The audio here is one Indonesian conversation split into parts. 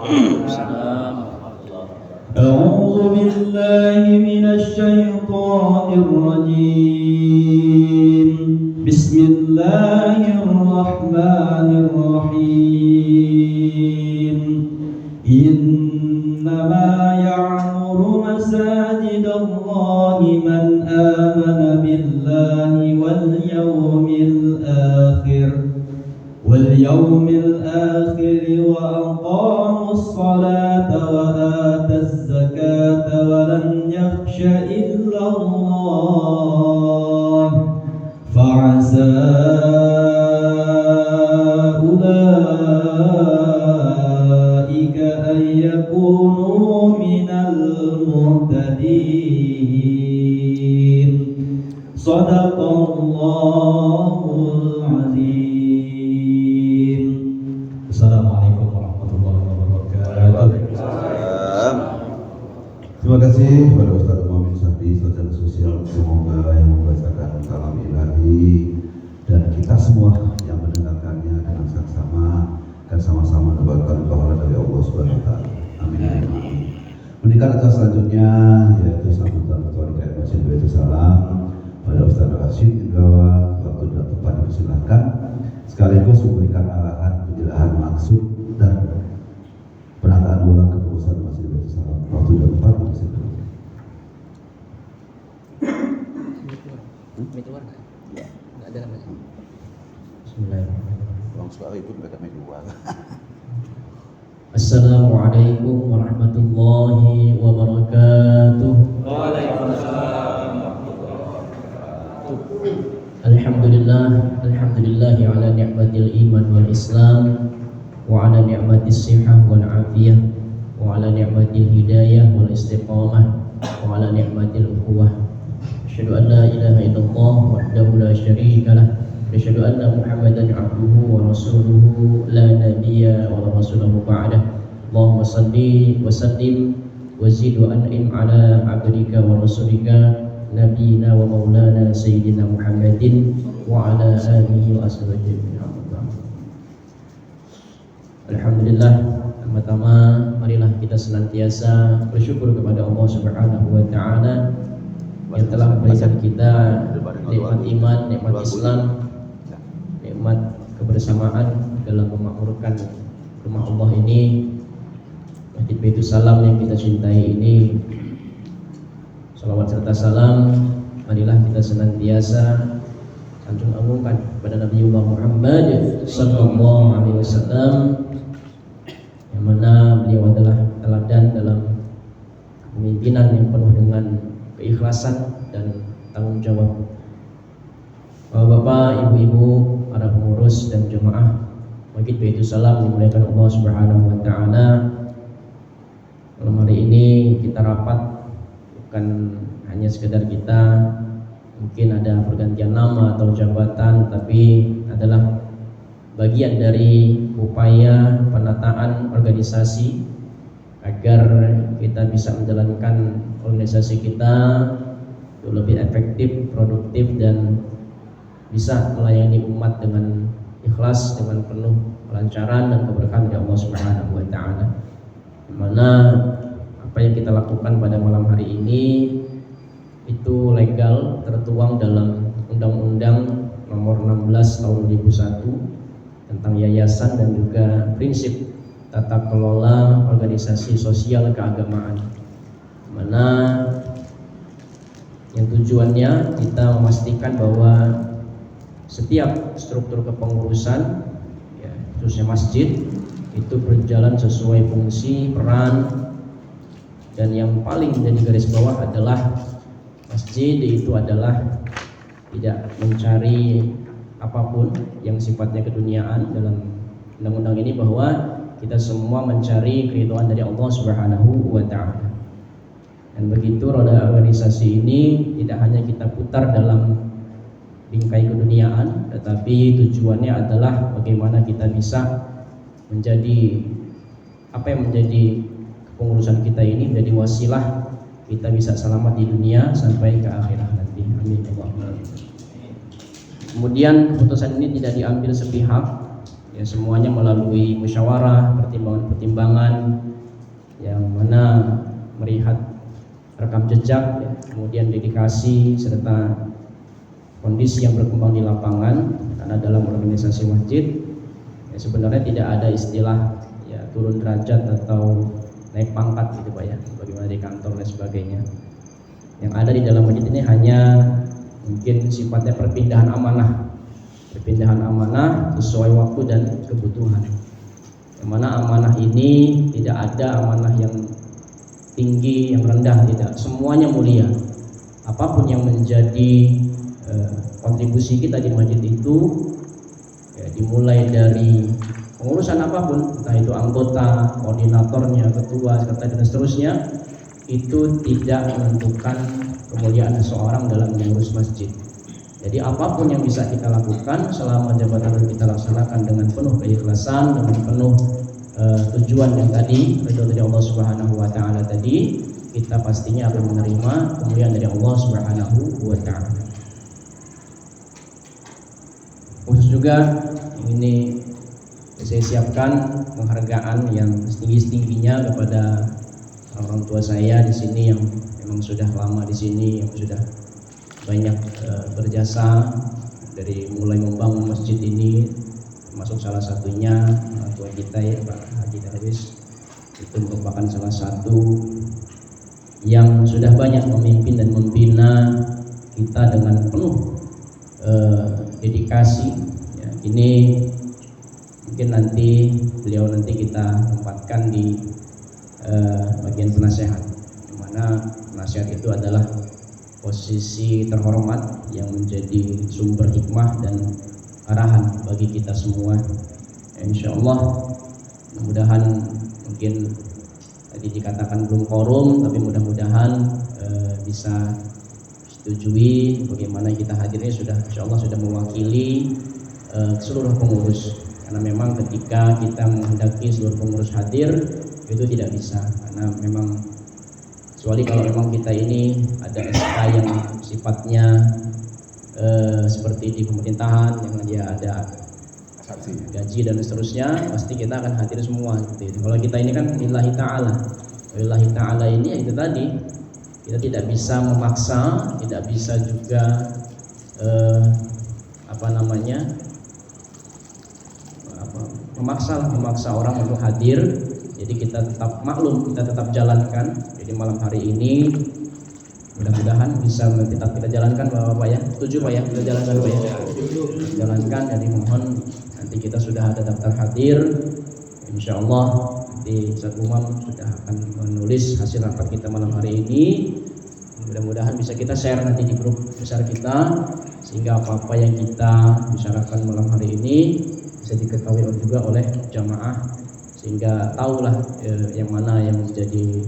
Waalaikumsalam. أعوذ بالله من الشيطان الرجيم بسم الله الرحمن الرحيم إنما يعمر مساجد الله من آمن بالله واليوم الآخر وأقاموا الصلاة وآتى الزكاة ولم يخش إلا الله فعسى أولئك أن يكونوا من المهتدين صدق الله العظيم. Assalamualaikum warahmatullahi wabarakatuh. Terima kasih kepada Ustaz Muhammad Syahri, Sarjana Sosial. Semoga yang membacakan kalam ilahi dan kita semua yang mendengarkannya dengan saksama akan sama-sama mendapatkan pahala dari Allah Subhanahu wa taala. Amin. Meningkat atas selanjutnya yaitu sambutan Ketua DKM Masjid Baitul Salam pada Ustaz Rashid Indrawa. Waktu dan tempat dipersilakan, sekaligus memberikan arahan penjelasan maksud dan penataan ulang kepengurusan Masjid Baitul Salam. Waktu dan tempat dipersilakan. Nggak ada namanya. Bismillahirrahmanirrahim. Uang suara itu mereka keluar. Assalamualaikum warahmatullahi wabarakatuh. Alhamdulillahi ala ni'matil iman wal islam wa ala ni'matis sihah wal afiyah wa ala ni'matil hidayah wal istiqamah wa ala ni'matil ukhuwah. Asyhadu an la ilaha illallah wahdahu la syarika lah. Asyhadu anna Muhammadan abduhu wa rasuluhu la nabiyya wa la rasulahu ba'dah. Allahumma salli wa sallim wa zid wa an'im ala abdika wa rasulika nabiyina wa maulana sayyidina Muhammadin wa ala alihi wa ashabihi. Alhamdulillah, pertama marilah kita senantiasa bersyukur kepada Allah Subhanahu wa taala yang telah memberikan kita nikmat iman, nikmat Islam, nikmat kebersamaan dalam memakmurkan rumah Allah ini, Masjid Baitul Salam yang kita cintai ini. Salawat serta salam marilah kita senantiasa sanjung agungkan kepada Nabiullah Muhammad sallallahu alaihi wasallam, yang mana beliau adalah teladan dalam kepemimpinan yang penuh dengan keikhlasan dan tanggung jawab. Bapak-bapak, ibu-ibu, para pengurus dan jemaah Masjid Baitul Salam dimuliakan Allah Subhanahu wa taala. Malam hari ini kita rapat bukan hanya sekedar kita mungkin ada pergantian nama atau jabatan, tapi adalah bagian dari upaya penataan organisasi agar kita bisa menjalankan organisasi kita untuk lebih efektif, produktif, dan bisa melayani umat dengan ikhlas, dengan penuh kelancaran dan keberkahan dari Allah Subhanahu wa taala. Di mana apa yang kita lakukan pada malam hari ini itu legal, tertuang dalam Undang-Undang Nomor 16 Tahun 2001 tentang yayasan dan juga prinsip tata kelola organisasi sosial keagamaan, mana yang tujuannya kita memastikan bahwa setiap struktur kepengurusan, ya, khususnya masjid, itu berjalan sesuai fungsi, peran, dan yang paling menjadi garis bawah adalah masjid itu adalah tidak mencari apapun yang sifatnya keduniaan. Dalam undang-undang ini bahwa kita semua mencari keridhaan dari Allah Subhanahu wa taala. Dan begitu roda organisasi ini tidak hanya kita putar dalam bingkai keduniaan, tetapi tujuannya adalah bagaimana kita bisa menjadi apa yang menjadi kepengurusan kita ini menjadi wasilah kita bisa selamat di dunia sampai ke akhirat nanti. Amin. Kemudian keputusan ini tidak diambil sepihak, ya semuanya melalui musyawarah, pertimbangan-pertimbangan yang mana melihat rekam jejak, ya, kemudian dedikasi serta kondisi yang berkembang di lapangan. Karena dalam organisasi masjid ya sebenarnya tidak ada istilah ya turun derajat atau naik pangkat gitu Pak ya, bagaimana di kantor dan sebagainya. Yang ada di dalam masjid ini hanya mungkin sifatnya perpindahan amanah sesuai waktu dan kebutuhan. Yang mana amanah ini tidak ada amanah yang tinggi, yang rendah, tidak, semuanya mulia. Apapun yang menjadi kontribusi kita di masjid itu ya, dimulai dari pengurusan apapun, entah itu anggota, koordinatornya, ketua, sekretaris dan seterusnya, itu tidak menentukan kemuliaan seseorang dalam mengurus masjid. Jadi apapun yang bisa kita lakukan selama jabatan itu kita laksanakan dengan penuh keikhlasan, dengan penuh tujuan yang tadi, ridho dari Allah Subhanahu wa taala tadi, kita pastinya akan menerima kemuliaan dari Allah Subhanahu wa taala. Khusus juga ini saya siapkan penghargaan yang setinggi-tingginya kepada orang tua saya di sini yang memang sudah lama di sini, yang sudah banyak berjasa dari mulai membangun masjid ini, termasuk salah satunya orang tua kita ya Pak Haji Darwis, itu merupakan salah satu yang sudah banyak memimpin dan membina kita dengan penuh dedikasi ya. Ini mungkin nanti beliau kita tempatkan di bagian penasehat, di mana penasehat itu adalah posisi terhormat yang menjadi sumber hikmah dan arahan bagi kita semua. Insyaallah mudah-mudahan, mungkin tadi dikatakan belum quorum, tapi mudah-mudahan bisa setujui bagaimana kita hadirnya sudah insyaallah sudah mewakili seluruh pengurus. Karena memang ketika kita menghendaki seluruh pengurus hadir itu tidak bisa, karena memang kecuali kalau memang kita ini ada SK yang sifatnya seperti di pemerintahan yang dia ada gaji dan seterusnya, pasti kita akan hadir semua gitu. Kalau kita ini kan lillahi ta'ala, lillahi ta'ala ini itu tadi, kita tidak bisa memaksa, tidak bisa juga memaksa orang untuk hadir. Jadi kita tetap maklum, kita tetap jalankan. Jadi malam hari ini mudah-mudahan bisa kita jalankan Bapak ya. Setuju Pak ya? Kita jalankan Pak ya. Jalankan. Jadi mohon nanti kita sudah ada daftar hadir. Insyaallah nanti Ustaz Umam sudah akan menulis hasil rapat kita malam hari ini. Mudah-mudahan bisa kita share nanti di grup besar kita, sehingga apa-apa yang kita bicarakan malam hari ini bisa diketahui juga oleh jamaah, sehingga tahulah yang mana yang menjadi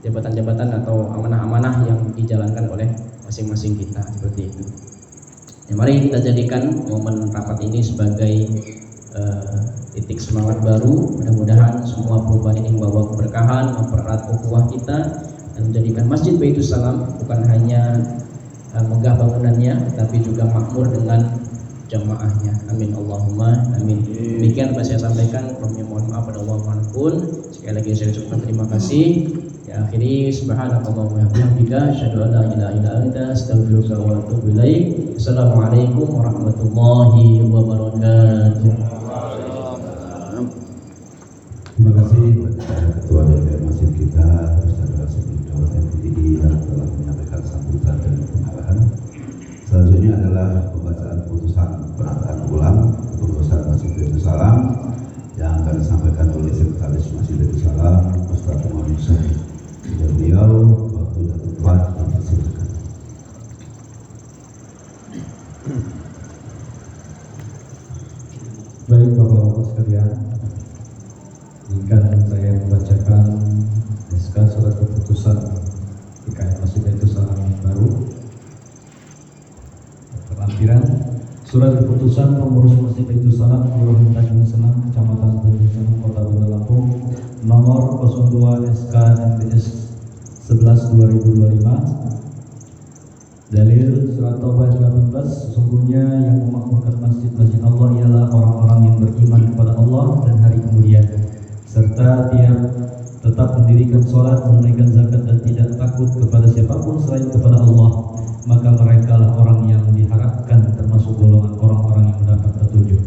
jabatan-jabatan atau amanah-amanah yang dijalankan oleh masing-masing kita, seperti itu. Ya, mari kita jadikan momen rapat ini sebagai titik semangat baru. Mudah-mudahan semua perubahan ini membawa keberkahan, mempererat ukhuwah kita, dan menjadikan Masjid Baitus Salam bukan hanya megah bangunannya, tapi juga makmur dengan jamaahnya. Amin Allahumma amin. Demikian apa saya sampaikan. Kami mohon maaf pada Allah pun. Sekali lagi saya ucapkan terima kasih. Ya akhiri subhanakallahumma wa bihamdika asyhadu an la ilaha illa anta astaghfiruka wa atubu ilaik. Assalamualaikum warahmatullahi wabarakatuh. Terima kasih kepada Ketua DPR Masjid kita, Ustaz Jawa MPTD yang telah menyampaikan sambutan dan pengarahan. Selanjutnya adalah pembacaan putusan penataan ulang kepengurusan Masjid Baitus Salam yang akan disampaikan oleh Sekretaris Masjid Baitus Salam, Ustaz Muhammad Syekh. Beliau waktu dan tempat dipersilakan. Baik Bapak-Bapak sekalian, izinkan saya membacakan SK surat keputusan PKM Masjid Baitus Salam baru. Lampiran surat keputusan pengurus Masjid Baitus Salam Kelurahan Tanjung Senang, Kecamatan Tanjung Senang, Kota Bandar Lampung, nomor 02 SK MTS 11/2025 Dalil surat Taubah 18, sesungguhnya yang memakmurkan masjid-masjid Allah ialah orang-orang yang beriman kepada Allah dan hari kemudian, serta dia tetap mendirikan sholat, menunaikan zakat dan tidak takut kepada siapapun selain kepada Allah, maka mereka lah orang yang diharapkan termasuk golongan orang-orang yang mendapat petunjuk.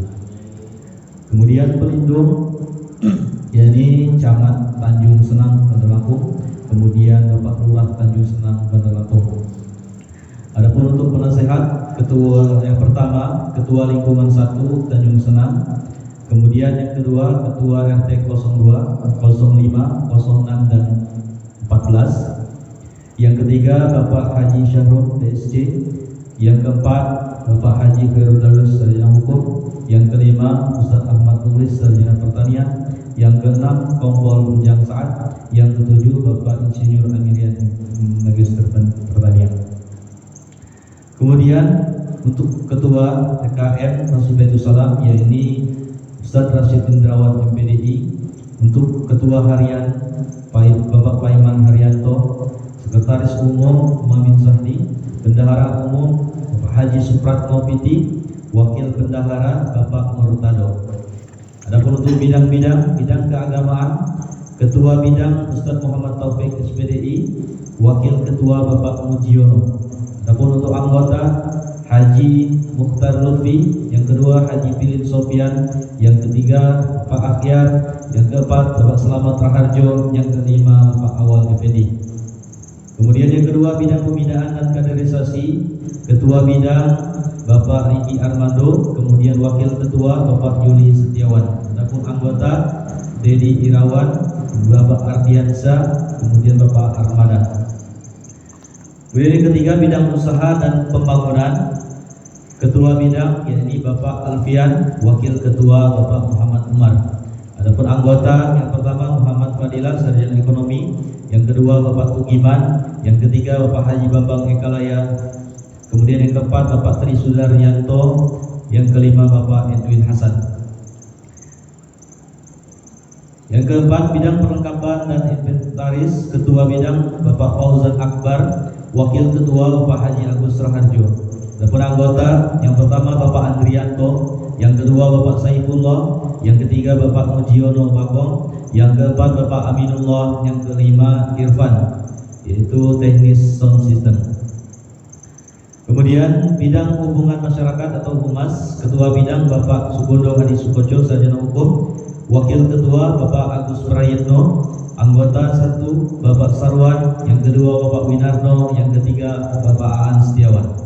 Kemudian pelindung yakni Camat Tanjung Senang, Bandar Lampung, kemudian Bapak Lurah Tanjung Senang, Bandar Lampung. Adapun untuk penasehat, ketua yang pertama Ketua Lingkungan 1 Tanjung Senang, kemudian yang kedua Ketua RT 02, 05, 06 dan 14, yang ketiga Bapak Haji Syahrul DSC, yang keempat Bapak Haji Khairul Darus Sarjana Hukum, yang kelima Ustaz Ahmad Nulis Sarjana Pertanian, yang keenam Kompol Bujang Saad, yang ketujuh Bapak Insinyur Amirian Magister Pertanian. Kemudian untuk Ketua TKM Masjid Baitul Salam yakni Ustaz Rashid Indrawan MPDI, untuk Ketua Harian Bapak Paiman Haryanto, Sekretaris Umum Mamin Zahdi, Bendahara Umum Bapak Haji Supratno Piti, Wakil Bendahara Bapak Murtado. Adapun untuk bidang keagamaan, Ketua Bidang Ustaz Muhammad Taufik SPDI, Wakil Ketua Bapak Mujiono. Adapun untuk anggota Haji Mukhtar Lutfi, yang kedua Haji Pilin Sofian, yang ketiga Pak Akyar, yang keempat Bapak Selamat Raharjo, yang kelima Bapak Awal FPD. Kemudian yang kedua bidang pembinaan dan kaderisasi, Ketua Bidang Bapak Riki Armando, kemudian Wakil Ketua Bapak Yuli Setiawan. Adapun anggota Dedi Irawan, Bapak Ardiansa, kemudian Bapak Armada. Kemudian yang ketiga bidang usaha dan pembangunan, Ketua Bidang yakni Bapak Alfian, Wakil Ketua Bapak Muhammad Umar. Adapun anggota yang pertama Muhammad Fadilah Sarjana Ekonomi, yang kedua Bapak Tugiman, yang ketiga Bapak Haji Bambang Ekalaya, kemudian yang keempat Bapak Tri Sudaryanto, yang kelima Bapak Edwin Hasan. Yang keempat bidang perlengkapan dan inventaris, Ketua Bidang Bapak Fauzan Akbar, Wakil Ketua Bapak Haji Agus Raharjo. Adapun anggota yang pertama Bapak Andrianto, yang kedua Bapak Saifullah, yang ketiga Bapak Mujiono Bagong, yang keempat Bapak Aminullah, yang kelima Irfan, yaitu teknis sound system. Kemudian bidang hubungan masyarakat atau humas, Ketua Bidang Bapak Sugondo Hadi Sukoco Sarjana Hukum, Wakil Ketua Bapak Agus Prayitno, anggota 1 Bapak Sarwan, yang kedua Bapak Winarno, yang ketiga Bapak Aan Setiawan.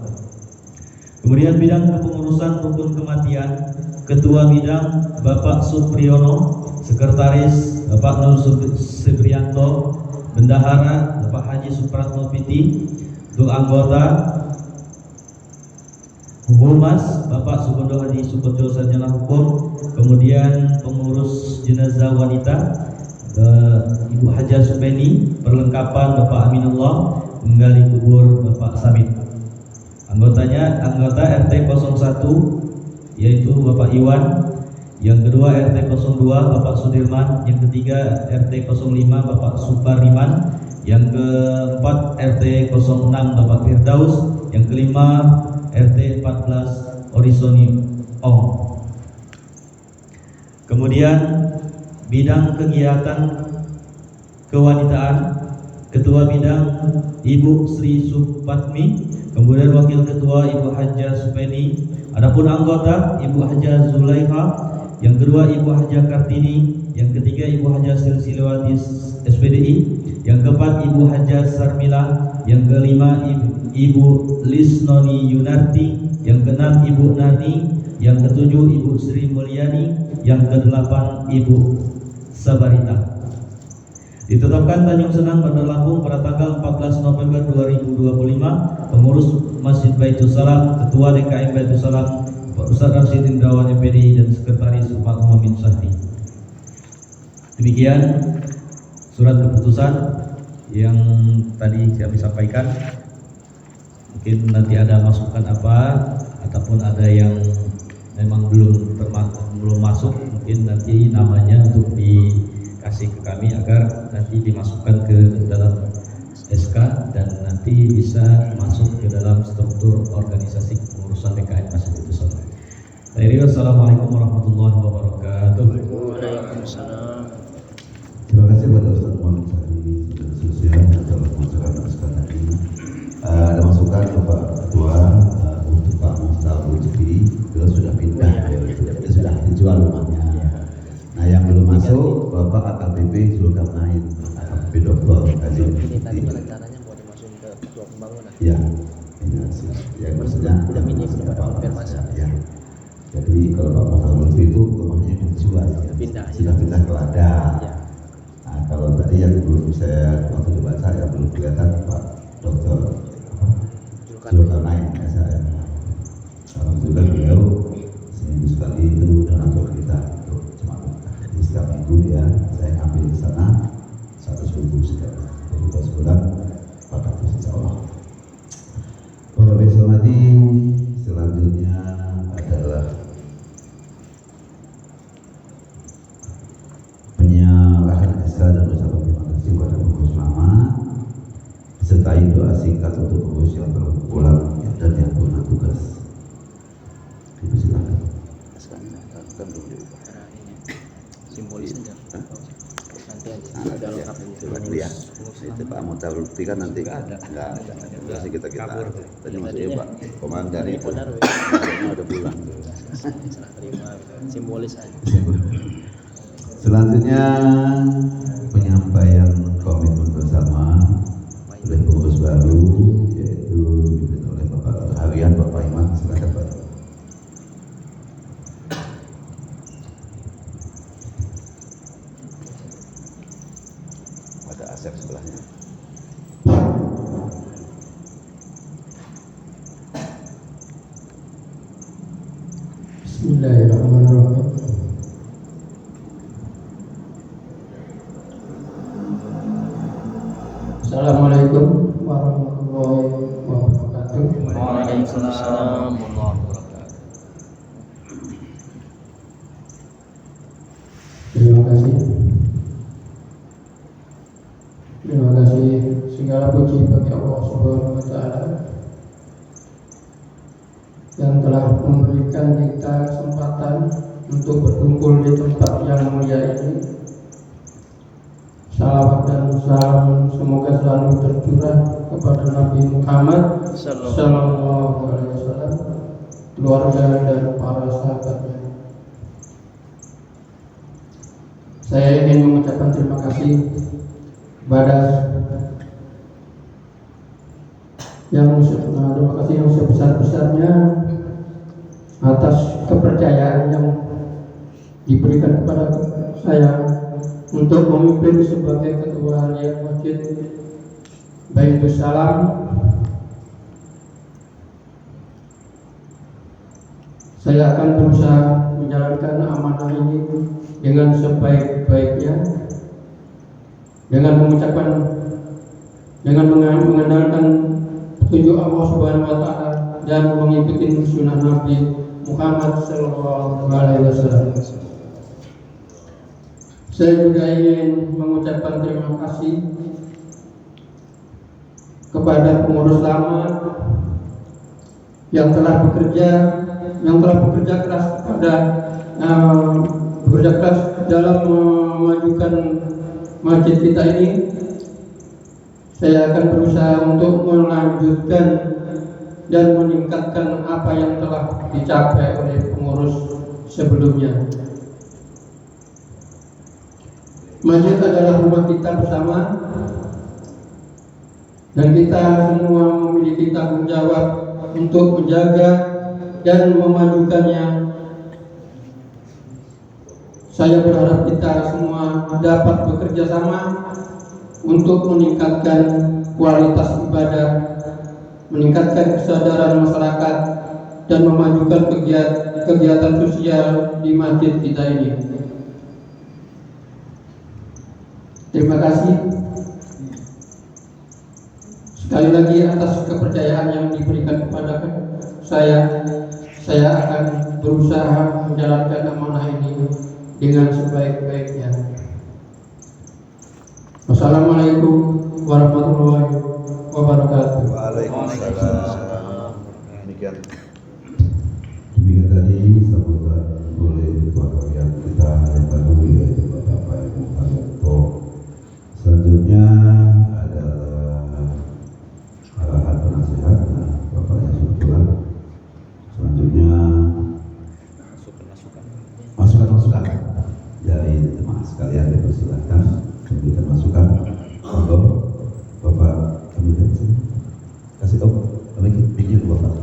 Kemudian bidang kepengurusan rukun kematian, Ketua Bidang Bapak Supriyono, Sekretaris Bapak Nur Supriyanto, Bendahara Bapak Haji Supratno Piti. Untuk anggota Humas Bapak Sugondo Hadi Sukoco Sarjana Hukum, kemudian pengurus jenazah wanita Ibu Haja Supeni, perlengkapan Bapak Aminullah, menggali kubur Bapak Samit. Anggotanya anggota RT 01 yaitu Bapak Iwan, yang kedua RT 02 Bapak Sudirman, yang ketiga RT 05 Bapak Supariman, yang keempat RT 06 Bapak Firdaus, yang kelima RT 14 Orisoni Ong. Kemudian bidang kegiatan kewanitaan, Ketua Bidang Ibu Sri Supatmi, kemudian Wakil Ketua Ibu Haja Supeni. Adapun anggota Ibu Haja Zulaiha, yang kedua Ibu Haja Kartini, yang ketiga Ibu Haja Silsilawati SPDI, yang keempat Ibu Haja Sarmila, yang kelima Ibu Lisnoni Yunarti, yang keenam Ibu Nani, yang ketujuh Ibu Sri Mulyani, yang kedelapan Ibu Sabarita. Ditetapkan Tanjung Senang Bandar Lampung pada tanggal 14 November 2025, pengurus Masjid Baitul Salam, Ketua DKM Baitul Salam Pak Ustaz Rashid Indrawan MPDI, dan Sekretaris Pak Muhammad Sahdi. Demikian surat keputusan yang tadi kami sampaikan. Mungkin nanti ada masukan apa ataupun ada yang memang belum masuk, mungkin nanti namanya untuk dikasih ke kami agar nanti dimasukkan ke dalam SK dan nanti bisa masuk ke dalam Assalamualaikum warahmatullahi wabarakatuh. Waalaikumsalam. Terima kasih kepada Ustaz Muhammad Sahri, Saudara Sosial yang telah mengajarkan sekalian ini. Ada masukan Bapak Ketua untuk Pak Muhtar Lutfi, beliau sudah pindah, dia sudah dijual rumahnya. Nah yang belum masuk Bapak AKBP Zulkarnain, AKBP Dr. Haji. Ini tadi rencananya mau dimasukin ke ketua pembangunan. Ya, ya maksudnya ini belum ada konfirmasi. Ya. Jadi kalau Pak Muhtar Lutfi itu rumahnya dijual, ya. Sudah pindah ke Ladang. Ya. Nah, kalau tadi yang belum saya waktu dibaca yang belum kelihatan Pak Dr. Zulkarnain SRM. Alhamdulillah beliau seminggu sekali itu donatur kita untuk jemaah. Jadi setiap minggu dia saya ambil di sana 100.000 sekian. Jadi kalau sebulan 400 insya Allah. Bapak Ibu hormati, selanjutnya adalah penyerahan SK dan ucapan terima kasih kepada pengurus lama disertai doa singkat untuk pengurus yang baru pulang dan yang pernah tugas. Silakan. Kan belum diubah. Simbolis saja. Nanti aja. Ada lengkap itu ya. Itu Pak Muhtar Lutfi kan nanti enggak ada. Berarti kita tadi maksudnya Pak Komandan itu ada pulang. Serah terima simbolis aja. Selanjutnya penyampaian komitmen bersama oleh pengurus baru yaitu dipimpin oleh Bapak Harian Bapak Iman. Silakan Pak. Ada Asep sebelahnya. Bismillahirrahmanirrahim. Assalamualaikum warahmatullahi wabarakatuh. Waalaikumsalam warahmatullahi wabarakatuh. Terima kasih. Terima kasih segala puji bagi Allah Subhanahu wa taala yang telah memberikan kita kesempatan untuk berkumpul di tempat yang mulia ini. Salawat dan salam semoga selalu tercurah kepada Nabi Muhammad Sallallahu Alaihi Wasallam, keluarga dan para sahabatnya. Saya ingin mengucapkan terima kasih kepada yang sebesar-besarnya atas kepercayaan yang diberikan kepada saya untuk memimpin sebagai ketua harian Masjid Baitus Salam. Saya akan berusaha menjalankan amanah ini dengan sebaik-baiknya, dengan mengandalkan petunjuk Allah Subhanahu wa taala dan mengikuti sunnah Nabi Muhammad sallallahu alaihi wasallam. Saya juga ingin mengucapkan terima kasih kepada pengurus lama yang telah bekerja keras dalam memajukan masjid kita ini. Saya akan berusaha untuk melanjutkan dan meningkatkan apa yang telah dicapai oleh pengurus sebelumnya. Masjid adalah rumah kita bersama dan kita semua memiliki tanggung jawab untuk menjaga dan memajukannya. Saya berharap kita semua dapat bekerja sama untuk meningkatkan kualitas ibadah, meningkatkan kesadaran masyarakat, dan memajukan kegiatan sosial di masjid kita ini. Terima kasih sekali lagi atas kepercayaan yang diberikan kepada saya. Saya akan berusaha menjalankan amanah ini dengan sebaik-baiknya. Wassalamualaikum warahmatullahi wabarakatuh. Waalaikumsalam. Demikian tadi sambutan Selanjutnya adalah arahan penasihat, Bapak yang kebetulan. Selanjutnya masukan dari teman sekalian, dipersilakan memberikan masukan. Monggo Bapak kami kasih tahu, kami bikin Bapak.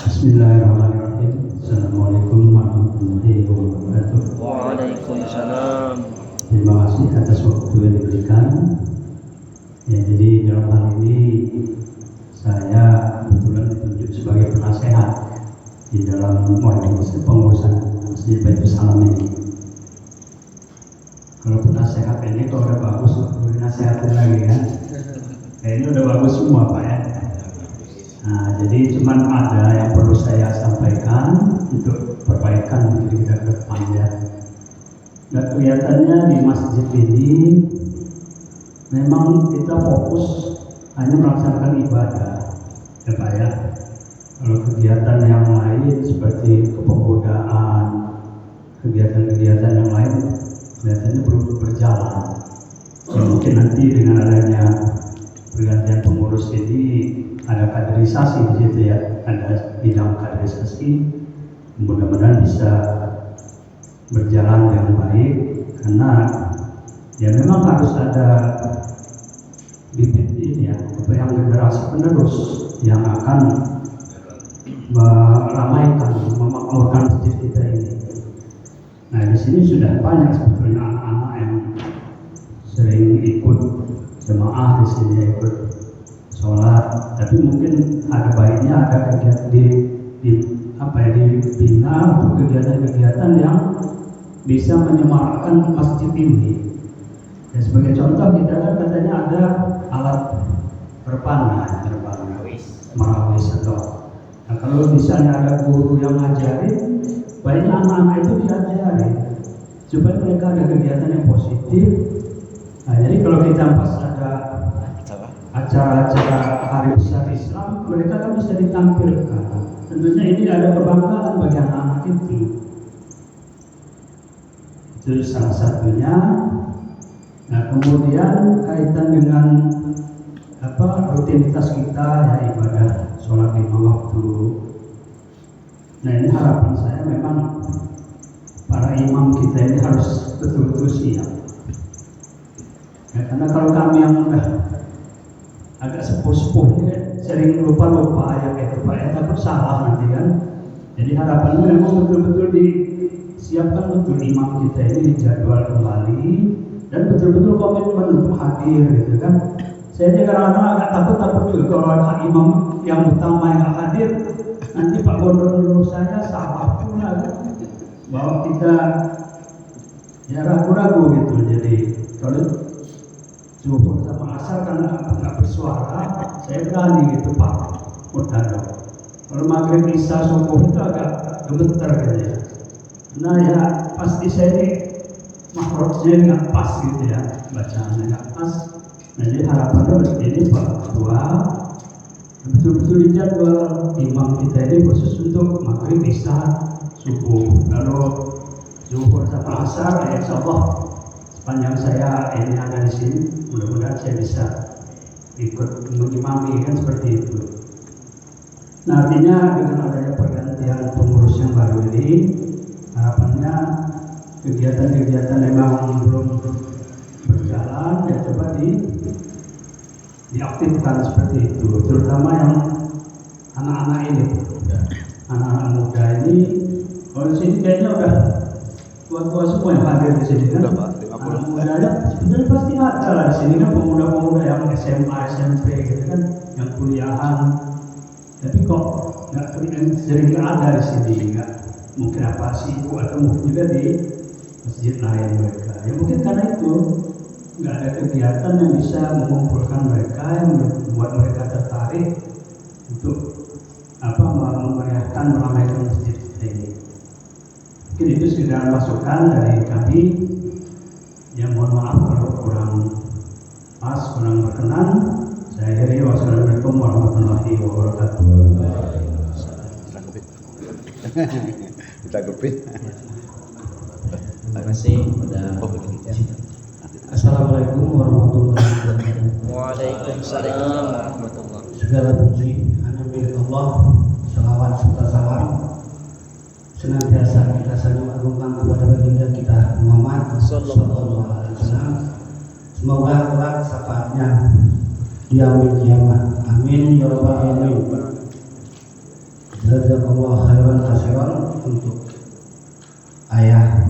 Bismillahirrahmanirrahim. Assalamualaikum warahmatullahi wabarakatuh. Waalaikumsalam. Terima kasih atas waktu yang diberikan. Ya, jadi dalam hal ini saya kebetulan ditunjuk sebagai penasehat di dalam pengurusan Masjid Baitul Salam ini. Kalau penasehat ini kalau udah bagus, perlu dinasehatin lagi kan? Kayaknya udah bagus semua Pak ya. Nah, jadi cuman ada yang perlu saya sampaikan untuk perbaikan diri kita ke depan ya. Dan kelihatannya di masjid ini memang kita fokus hanya melaksanakan ibadah, ya Pak ya. Kalau kegiatan yang lain seperti kepemudaan, kegiatan-kegiatan yang lain kelihatannya belum berjalan. Ya, mungkin nanti dengan adanya pergantian pengurus ini ada kaderisasi di situ ya, ada bidang kaderisasi, mudah-mudahan bisa berjalan dengan baik karena ya memang harus ada bibit ini ya, yang generasi penerus yang akan meramaikan, memakmurkan masjid kita ini. Nah di sini sudah banyak sebetulnya anak-anak yang sering ikut jemaah di sini, ikut sholat, tapi mungkin ada baiknya ada kegiatan dibina untuk kegiatan-kegiatan yang bisa menyemarakkan masjid ini. Ya, sebagai contoh kita kan katanya ada alat berpanah, marawis atau. Nah, kalau misalnya ada guru yang ngajarin, baiknya anak-anak itu diajarin supaya mereka ada kegiatan yang positif. Nah, jadi kalau kita pas ada acara-acara hari besar Islam, mereka kan bisa ditampilkan. Tentunya ini ada kebanggaan bagi anak-anak itu. Itu salah satunya. Nah, kemudian kaitan dengan rutinitas kita ya, ibadah sholat 5 waktu. Nah, ini harapan saya memang para imam kita ini harus betul-betul siap. Ya, karena kalau kami yang udah agak sepuh-sepuh ini sering lupa-lupa ayat itu Pak ya, takut salah nanti kan. Jadi harapannya memang betul-betul disiapkan untuk imam kita ini dijadwal kembali dan betul-betul komitmen untuk hadir gitu kan. Saya juga kadang-kadang agak takut juga kalau ada imam yang utama yang nggak hadir, nanti Pak Bondo menurut saya salah pula kan. Bahwa kita ya ragu-ragu gitu. Jadi kalau zuhur sama asar karena nggak bersuara, saya berani gitu Pak Murtado. Kalau maghrib isya subuh itu agak gemeter gitu ya. Nah ya pasti saya ini makhrajnya nggak pas gitu ya, bacaannya nggak pas. Nah jadi harapannya ini Pak Ketua betul-betul dijadwal imam kita ini khusus untuk maghrib isya subuh. Kalau zuhur sama asar ya insya Allah sepanjang saya ini ada di sini, mudah-mudahan saya bisa ikut mengimami kan seperti itu. Nah artinya dengan adanya pergantian pengurus yang baru ini, harapannya kegiatan-kegiatan memang belum berjalan ya coba diaktifkan seperti itu, terutama yang anak-anak ini, anak-anak muda ini. Kalau di sini kayaknya udah tua-tua semua yang hadir di sini kan. Anak mudanya sebenarnya pasti ada lah di sini kan, pemuda-pemuda yang SMA, SMP gitu kan, yang kuliahan. Tapi kok nggak sering ada di sini, nggak mungkin apa sibuk atau mungkin juga di masjid lain mereka. Ya mungkin karena itu nggak ada kegiatan yang bisa mengumpulkan mereka, yang membuat mereka tertarik untuk memeriahkan, meramaikan masjid ini. Mungkin itu sekedar masukan dari kami. Ya mohon maaf kalau kurang pas, kurang berkenan. Saya akhiri, wassalamualaikum warahmatullahi wabarakatuh. Kita gupin. Terima kasih pada Assalamualaikum warahmatullahi wabarakatuh. Waalaikumsalam warahmatullahi. Segala puji hanya milik Allah. Salawat serta salam senantiasa kita sanjung agungkan kepada baginda kita Muhammad Sallallahu Alaihi Wasallam. Semoga kelak syafaatnya di yaumil kiamat. Amin ya rabbal alamin. Jazakallahu khairan katsiran untuk ayah.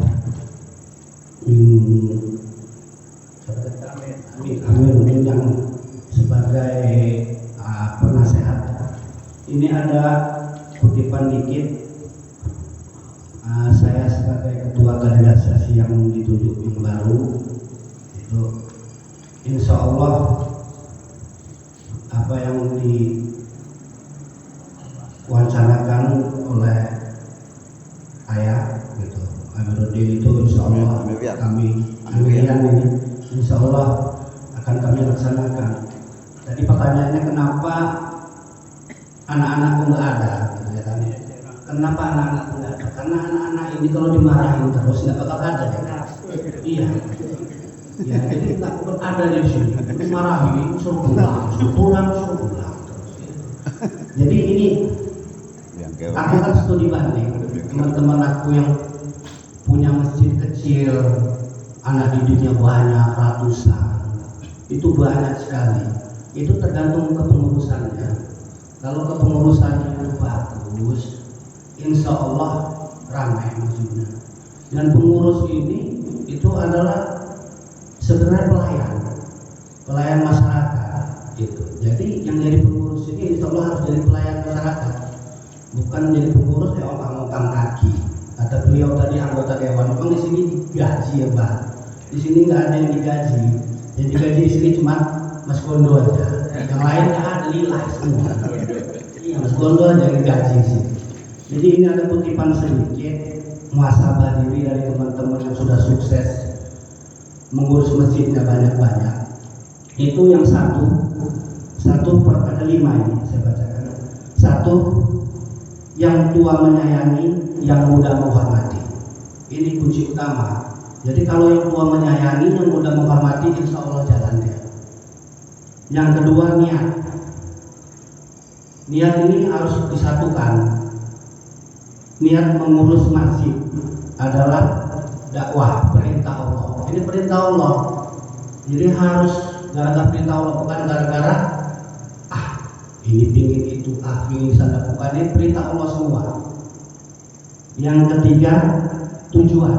Amin yang sebagai penasehat. Ini ada kutipan dikit. Saya sebagai ketua kandidasi yang ditunjuk yang baru itu, insya Allah apa yang diwacanakan oleh ayah gitu, Amiruddin itu insya Allah Amirian ini insya Allah akan kami laksanakan. Tadi pertanyaannya kenapa anak-anakku nggak ada, gitu ya kan? Kenapa anak-anakku nggak ada? Karena anak-anak ini kalau dimarahin terus nggak bakal ada ya. Iya. Ya, jadi nggak bakal ada di sini. Dimarahin, suruh pulang terus. Jadi ini aku kan studi banding teman-teman aku yang punya masjid kecil, anak didiknya banyak ratusan, itu banyak sekali. Itu tergantung kepengurusannya. Kalau kepengurusannya itu bagus, insya Allah ramai masjidnya. Dan pengurus ini itu adalah sebenarnya pelayan masyarakat gitu. Jadi yang jadi pengurus ini insya Allah harus jadi pelayan masyarakat, bukan jadi pengurus yang ongkang-ongkang kaki. Kata beliau tadi anggota dewan, memang di sini digaji ya Pak. Di sini nggak ada yang digaji. Yang digaji di sini cuma Mas Gondo aja. Yang lain nggak ada, lillah semua. Iya, Mas Gondo aja yang digaji sih. Jadi ini ada kutipan sedikit muhasabah diri dari teman-teman yang sudah sukses mengurus masjidnya banyak-banyak. Itu yang satu per ada 5 ini saya bacakan. 1, yang tua menyayangi, yang muda menghormati. Ini kunci utama. Jadi kalau yang tua menyayangi, yang muda menghormati, insya Allah jalan dia. Yang kedua, niat. Niat ini harus disatukan. Niat mengurus masjid adalah dakwah, perintah Allah. Ini perintah Allah. Jadi harus gara-gara perintah Allah, bukan gara-gara ini pingin itu, pingin sana, bukan. Ini perintah Allah semua. Yang ketiga, tujuan.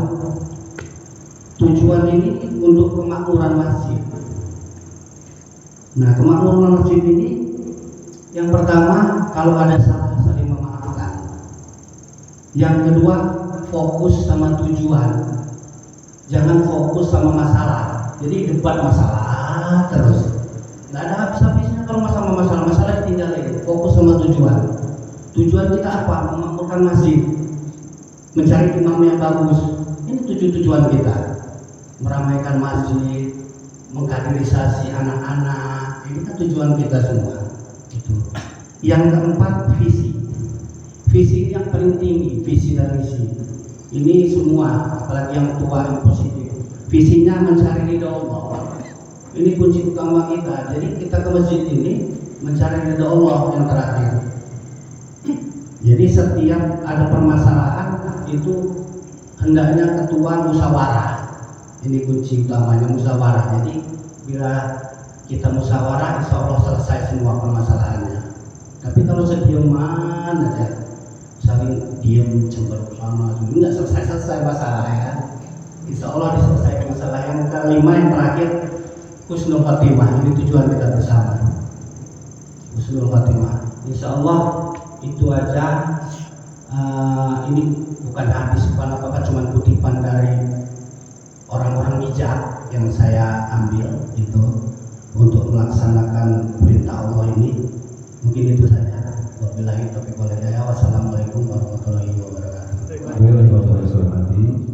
Tujuan ini untuk kemakmuran masjid. Nah, kemakmuran masjid ini yang pertama, kalau ada salah saling memaafkan. Yang kedua, fokus sama tujuan. Jangan fokus sama masalah. Jadi debat masalah terus. Nggak ada habis-habisnya kalau masalah tinggalin. Fokus sama tujuan. Tujuan kita apa? Memakmurkan masjid, mencari imam yang bagus. Ini tujuan kita. Meramaikan masjid, mengkaderisasi anak-anak. Ini kan tujuan kita semua. Itu. Yang keempat, visi. Visi yang paling tinggi, visi dan misi. Ini semua, apalagi yang tua yang positif. Visinya mencari ridha Allah. Ini kunci utama kita. Jadi kita ke masjid ini mencari ridha Allah yang terakhir. Jadi setiap ada permasalahan itu hendaknya ketua musyawarah. Ini kunci utamanya, musyawarah. Jadi bila kita musyawarah, insya Allah selesai semua permasalahannya. Tapi kalau sedieman aja, saling diam cemberut sana, nggak selesai masalah ya. Insya Allah diselesaikan masalah. Yang kelima, yang terakhir, husnul khatimah. Ini tujuan kita bersama. Husnul khatimah. Insya Allah itu aja. Ini bukan hadis, bukan apa-apa, cuma kutipan dari orang-orang bijak yang saya ambil itu untuk melaksanakan perintah Allah ini. Mungkin itu saja. Wabillahi taufiq wal hidayah. Wassalamualaikum warahmatullahi wabarakatuh.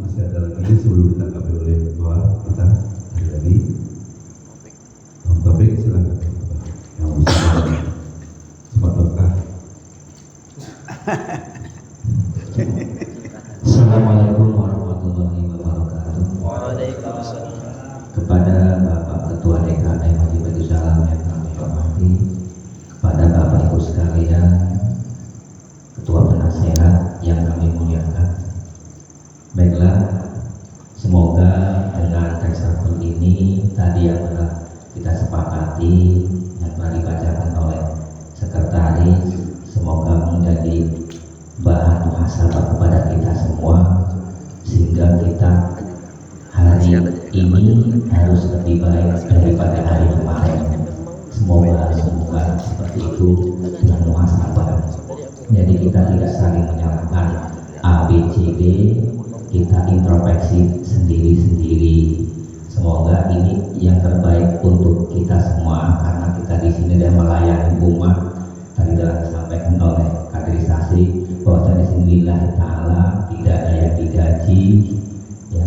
Masih ada lagi sebelum ditanggapi oleh ketua kita hari tadi. Topik silakan. Yang bisa cepat berkah. hormati yang telah dibacakan oleh sekretaris, semoga menjadi bahan muhasabah kepada kita semua sehingga kita hari ini harus lebih baik daripada hari kemarin. Semoga seperti itu dengan muhasabah. Jadi kita tidak saling menyalahkan A, B, C, D, kita introspeksi sendiri-sendiri. Semoga ini yang terbaik untuk kita semua karena kita di sini dan melayani umat. Tadi telah disampaikan oleh kaderisasi bahwa di sini lillahi ta'ala, tidak ada yang digaji, ya.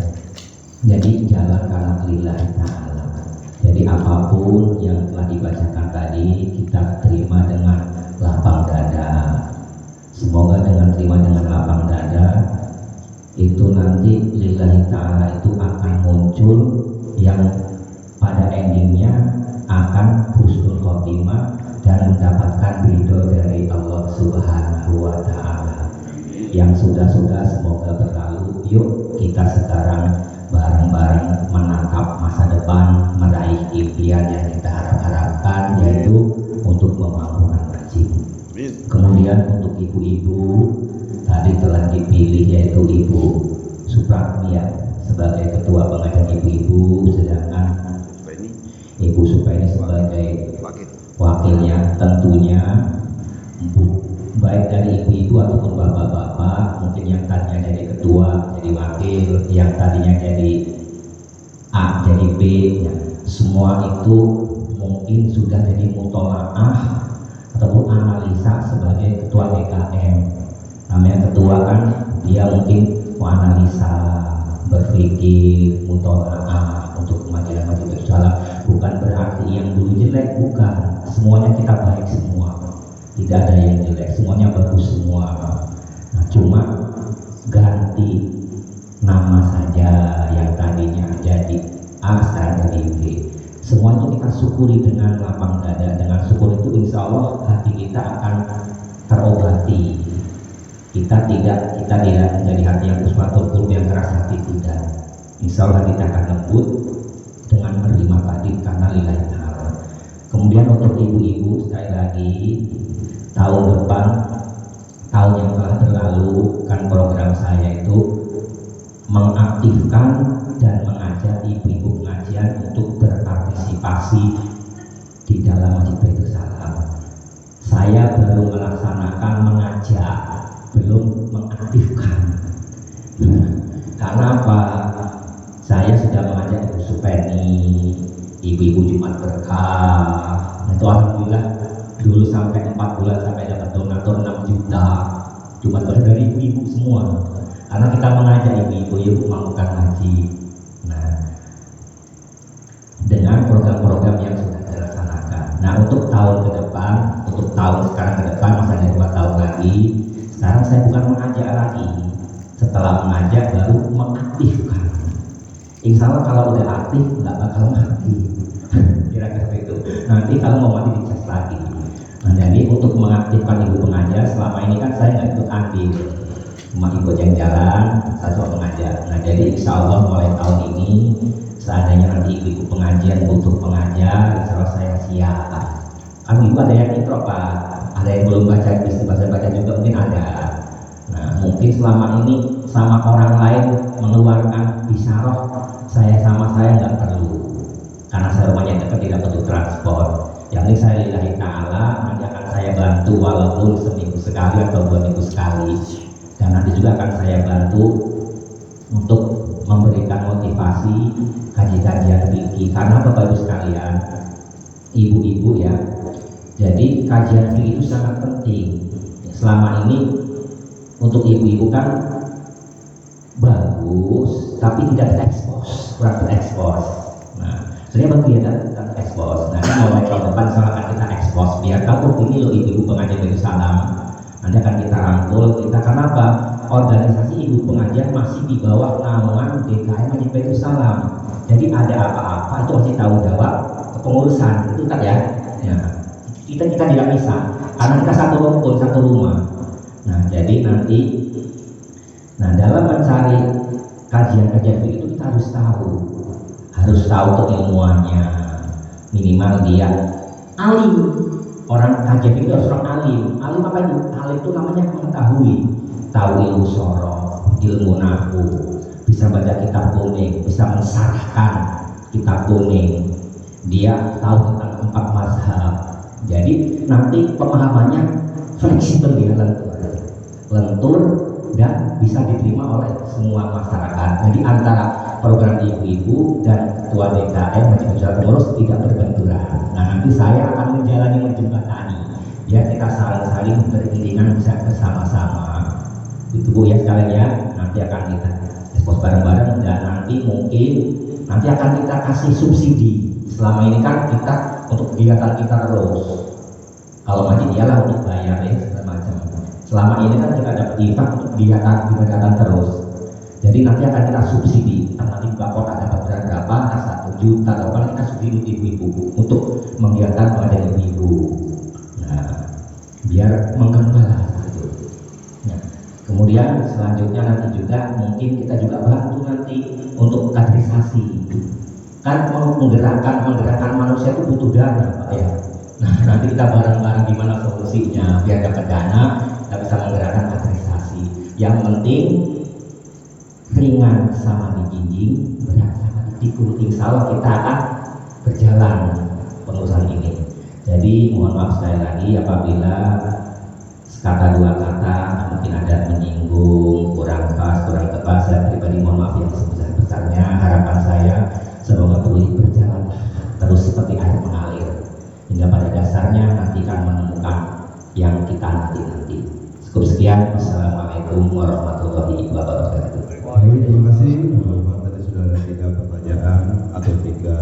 Jadi jalan karena lillahi ta'ala. Jadi apapun yang telah dibacakan tadi kita terima dengan lapang dada. Semoga dengan terima dengan lapang dada itu nanti lillahi ta'ala itu akan muncul yang pada endingnya akan husnul khotimah dan mendapatkan ridho dari Allah Subhanahu wa Ta'ala. Yang sudah-sudah semoga berlalu. Yuk kita sekarang bareng-bareng menatap masa depan, meraih impian yang kita harapkan, yaitu untuk memampukan masjid. Kemudian untuk ibu-ibu tadi telah dipilih yaitu Ibu Supratmia sebagai ketua pengajian ibu-ibu, sedangkan Ibu Supaini sebagai wakilnya. Tentunya baik dari ibu-ibu ataupun bapak-bapak, mungkin yang tadinya jadi ketua jadi wakil, yang tadinya jadi A jadi B, ya, semua itu mungkin sudah jadi mutolaah ataupun analisa sebagai ketua DKM. Namanya ketua kan dia mungkin menganalisa, berpikir, mutolaah untuk kemajuan Masjid Salam. Bukan berarti yang dulu jelek, bukan. Semuanya kita baik semua, tidak ada yang jelek, semuanya bagus semua. Nah, cuma ganti nama saja, yang tadinya jadi A sekarang jadi B. Semua itu kita syukuri dengan lapang dada. Dengan syukur itu insya Allah hati kita akan terobati. Kita tidak menjadi hati yang uswatul qulub, yang keras hati, tidak. Insya Allah kita akan lembut dengan menerima tadi karena lillahi ta'ala. Kemudian untuk ibu-ibu sekali lagi, tahun depan, tahun yang telah berlalu, kan program saya itu mengaktifkan dan mengajak ibu-ibu pengajian untuk berpartisipasi di dalam Masjid Baitus Salam. Saya belum melaksanakan mengajak, belum mengaktifkan. Karena apa? Saya sudah mengajak Ibu Supeni, ibu-ibu Jumat Berkah. Itu alhamdulillah dulu sampai 4 bulan sampai dapat donatur 6 juta. Jumat Berkah dari ibu-ibu semua. Karena kita mengajak ibu-ibu mampukan haji. Nah, dengan program-program yang sudah dilaksanakan. Nah, untuk tahun ke depan, untuk tahun sekarang ke depan, masa ada 2 tahun lagi. Sekarang saya bukan mengajak lagi. Setelah mengajak baru mengaktifkan. Insya Allah kalau udah aktif nggak bakal mati. Kira-kira itu. Nanti kalau mau mati dicas lagi. Nah, jadi untuk mengaktifkan ibu pengajar selama ini kan saya nggak ikut aktif, cuma ikut yang jalan, saya cuma pengajar. Nah, jadi insya Allah mulai tahun ini seandainya nanti ibu pengajian butuh pengajar, insya Allah saya siap. Kan ibu ada yang intro Pak, ada yang belum baca baca juga mungkin ada. Nah, mungkin selama ini sama orang lain mengeluarkan bisaroh, saya nggak perlu karena saya rumahnya dekat, tidak butuh transport. Yang ini saya lillahi ta'ala, nanti akan saya bantu walaupun seminggu sekali atau 2 minggu sekali, dan nanti juga akan saya bantu untuk memberikan motivasi kajian-kajian fikih. Karena Bapak Ibu sekalian, ibu-ibu ya, jadi kajian fikih itu sangat penting. Selama ini untuk ibu-ibu kan bagus, tapi tidak terekspos, kurang terekspos. Nah, sebenarnya bagi ya kan ekspos. Nah, mulai tahun depan akan kita ekspos, biar tahu ini loh ibu-ibu pengajian Baitus Salam. Nanti akan kita rangkul, kita kenapa? Organisasi ibu pengajian masih di bawah naungan DKM Masjid Baitus Salam. Jadi ada apa-apa itu masih tanggung jawab kepengurusan, itu tak ya? Ya. Kita tidak bisa, karena kita satu rumpun, satu rumah. Nah, jadi nanti, dalam mencari kajian-kajian itu kita harus tahu keilmuannya. minimal dia alim. Orang kajian itu harus orang alim. Alim apa itu? Alim itu namanya mengetahui, tahu ilmu sorof, ilmu nahwu, bisa baca kitab kuning, bisa mensarahkan kitab kuning, dia tahu tentang 4 mazhab. Jadi nanti pemahamannya fleksibel, dia lentur dan bisa diterima oleh semua masyarakat. Jadi antara program ibu-ibu dan ketua DKM Majelis Besar Pengurus tidak berbenturan. Nah, nanti saya akan menjalani menjembatani. Ya, kita saling-saling beriringan bisa bersama-sama. Itu Bu ya sekalian ya. Nanti akan kita ekspos bareng-bareng dan nanti mungkin nanti akan kita kasih subsidi. Selama ini kan kita untuk kegiatan kita terus. Kalau masjid ialah untuk bayar ya segala macam. Selama ini kan kita dapat infak untuk kegiatan terus. Jadi nanti akan kita subsidi. Nanti bakal dapat berapa, entah 1 juta atau apa, kita subsidi ibu-ibu untuk menggiatkan pada ibu-ibu. Nah, biar mengembang gitu. Nah, kemudian selanjutnya nanti juga mungkin kita juga bantu nanti untuk kaderisasi. Kan menggerakkan manusia itu butuh dana, Pak ya. Nah, nanti kita bareng-bareng gimana solusinya biar dapat dana, kita bisa menggerakkan kaderisasi. Yang penting ringan sama dijinjing, berat sama dipikul. Insya Allah kita akan berjalan pengurusan ini. Jadi mohon maaf sekali lagi apabila kata 2 kata mungkin ada menyinggung, kurang pas, kurang tepat, saya pribadi mohon maaf yang sebesar-besarnya. Harapan saya semoga boleh berjalan terus seperti air mengalir hingga pada dasarnya nanti akan menemukan yang kita nanti. Cukup sekian. Wassalamualaikum warahmatullahi wabarakatuh. Baik, terima kasih. Bapak tadi sudah ada 3 pertanyaan atau 3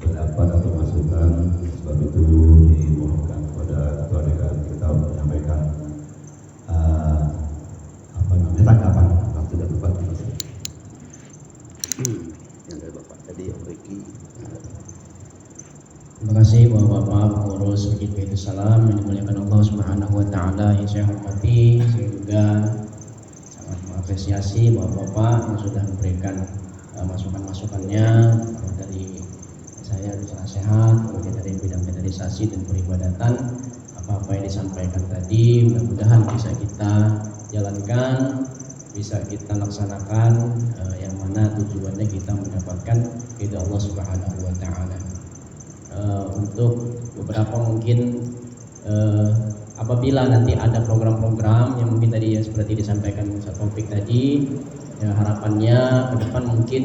pendapat atau masukan. Sebab itu dimohonkan kepada ketua DKM kita untuk menyampaikan tanggapan waktu dan tempat. Yang dari Bapak tadi Om Riki. Terima kasih Bapak-bapak pengurus Masjid Baitul Salam yang dimuliakan Allah Subhanahu wa taala, yang saya hormati. Saya juga sangat mengapresiasi Bapak-bapak yang sudah memberikan masukan-masukannya dari saya di nasihat, kemudian dari bidang kaderisasi dan peribadatan. Apa-apa yang disampaikan tadi mudah-mudahan bisa kita jalankan, bisa kita laksanakan, yang mana tujuannya kita mendapatkan ridha Allah Subhanahu wa taala. Untuk beberapa mungkin apabila nanti ada program-program yang mungkin tadi ya seperti disampaikan Ustaz Taufik tadi, ya, harapannya ke depan mungkin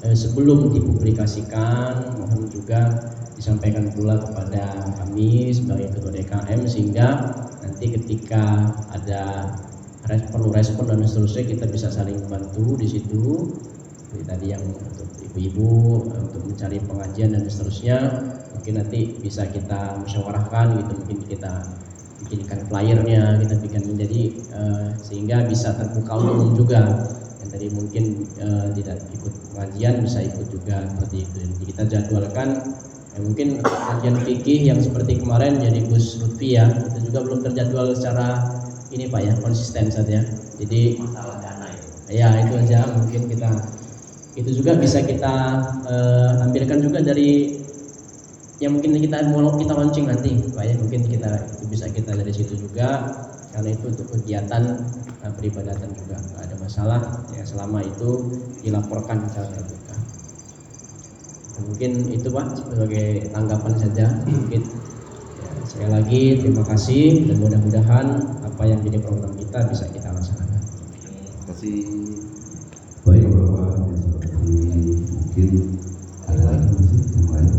sebelum dipublikasikan mohon juga disampaikan pula kepada kami sebagai ketua DKM, sehingga nanti ketika ada perlu respon dan seterusnya kita bisa saling bantu di situ. Jadi tadi yang untuk ibu-ibu untuk mencari pengajian dan seterusnya mungkin nanti bisa kita musyawarahkan gitu, mungkin kita bikinkan flyernya, kita bikin menjadi sehingga bisa terbuka umum juga. Yang tadi mungkin tidak ikut pengajian bisa ikut juga seperti itu. Jadi kita jadwalkan mungkin kajian fikih yang seperti kemarin jadi Gus Lutfi ya, itu juga belum terjadwal secara ini Pak ya, konsisten saja. Jadi masalah dana ya itu aja mungkin kita itu juga bisa kita ambilkan juga dari yang mungkin kita launching nanti Pak ya, mungkin kita itu bisa kita dari situ juga, karena itu untuk kegiatan peribadatan juga nggak ada masalah ya selama itu dilaporkan secara terbuka. Mungkin itu Pak sebagai tanggapan saja mungkin. Ya, sekali lagi terima kasih dan mudah-mudahan apa yang jadi program kita bisa kita laksanakan. Terima kasih. Baik Bapak, seperti mungkin ada lagi yang lain.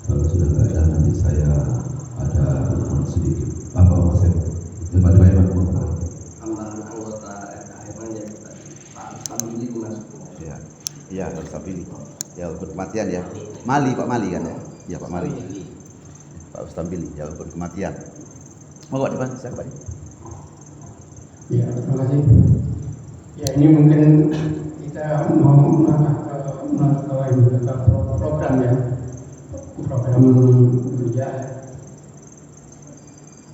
Kalau sudah nggak ada nanti saya ada permohonan sedikit. Bapak saya depan anggota RKM yang Pak Stabili masuk. Ya, iya Pak Stabili. Ya hukum kematian ya. Mali Pak Mali kan ya. Iya Pak Mali. Pak Stabili ya hukum kematian. Mau Pak depan saya Pak. Ya, terima kasih. Ya, ini mungkin kita mau menambah program ya, program kerja.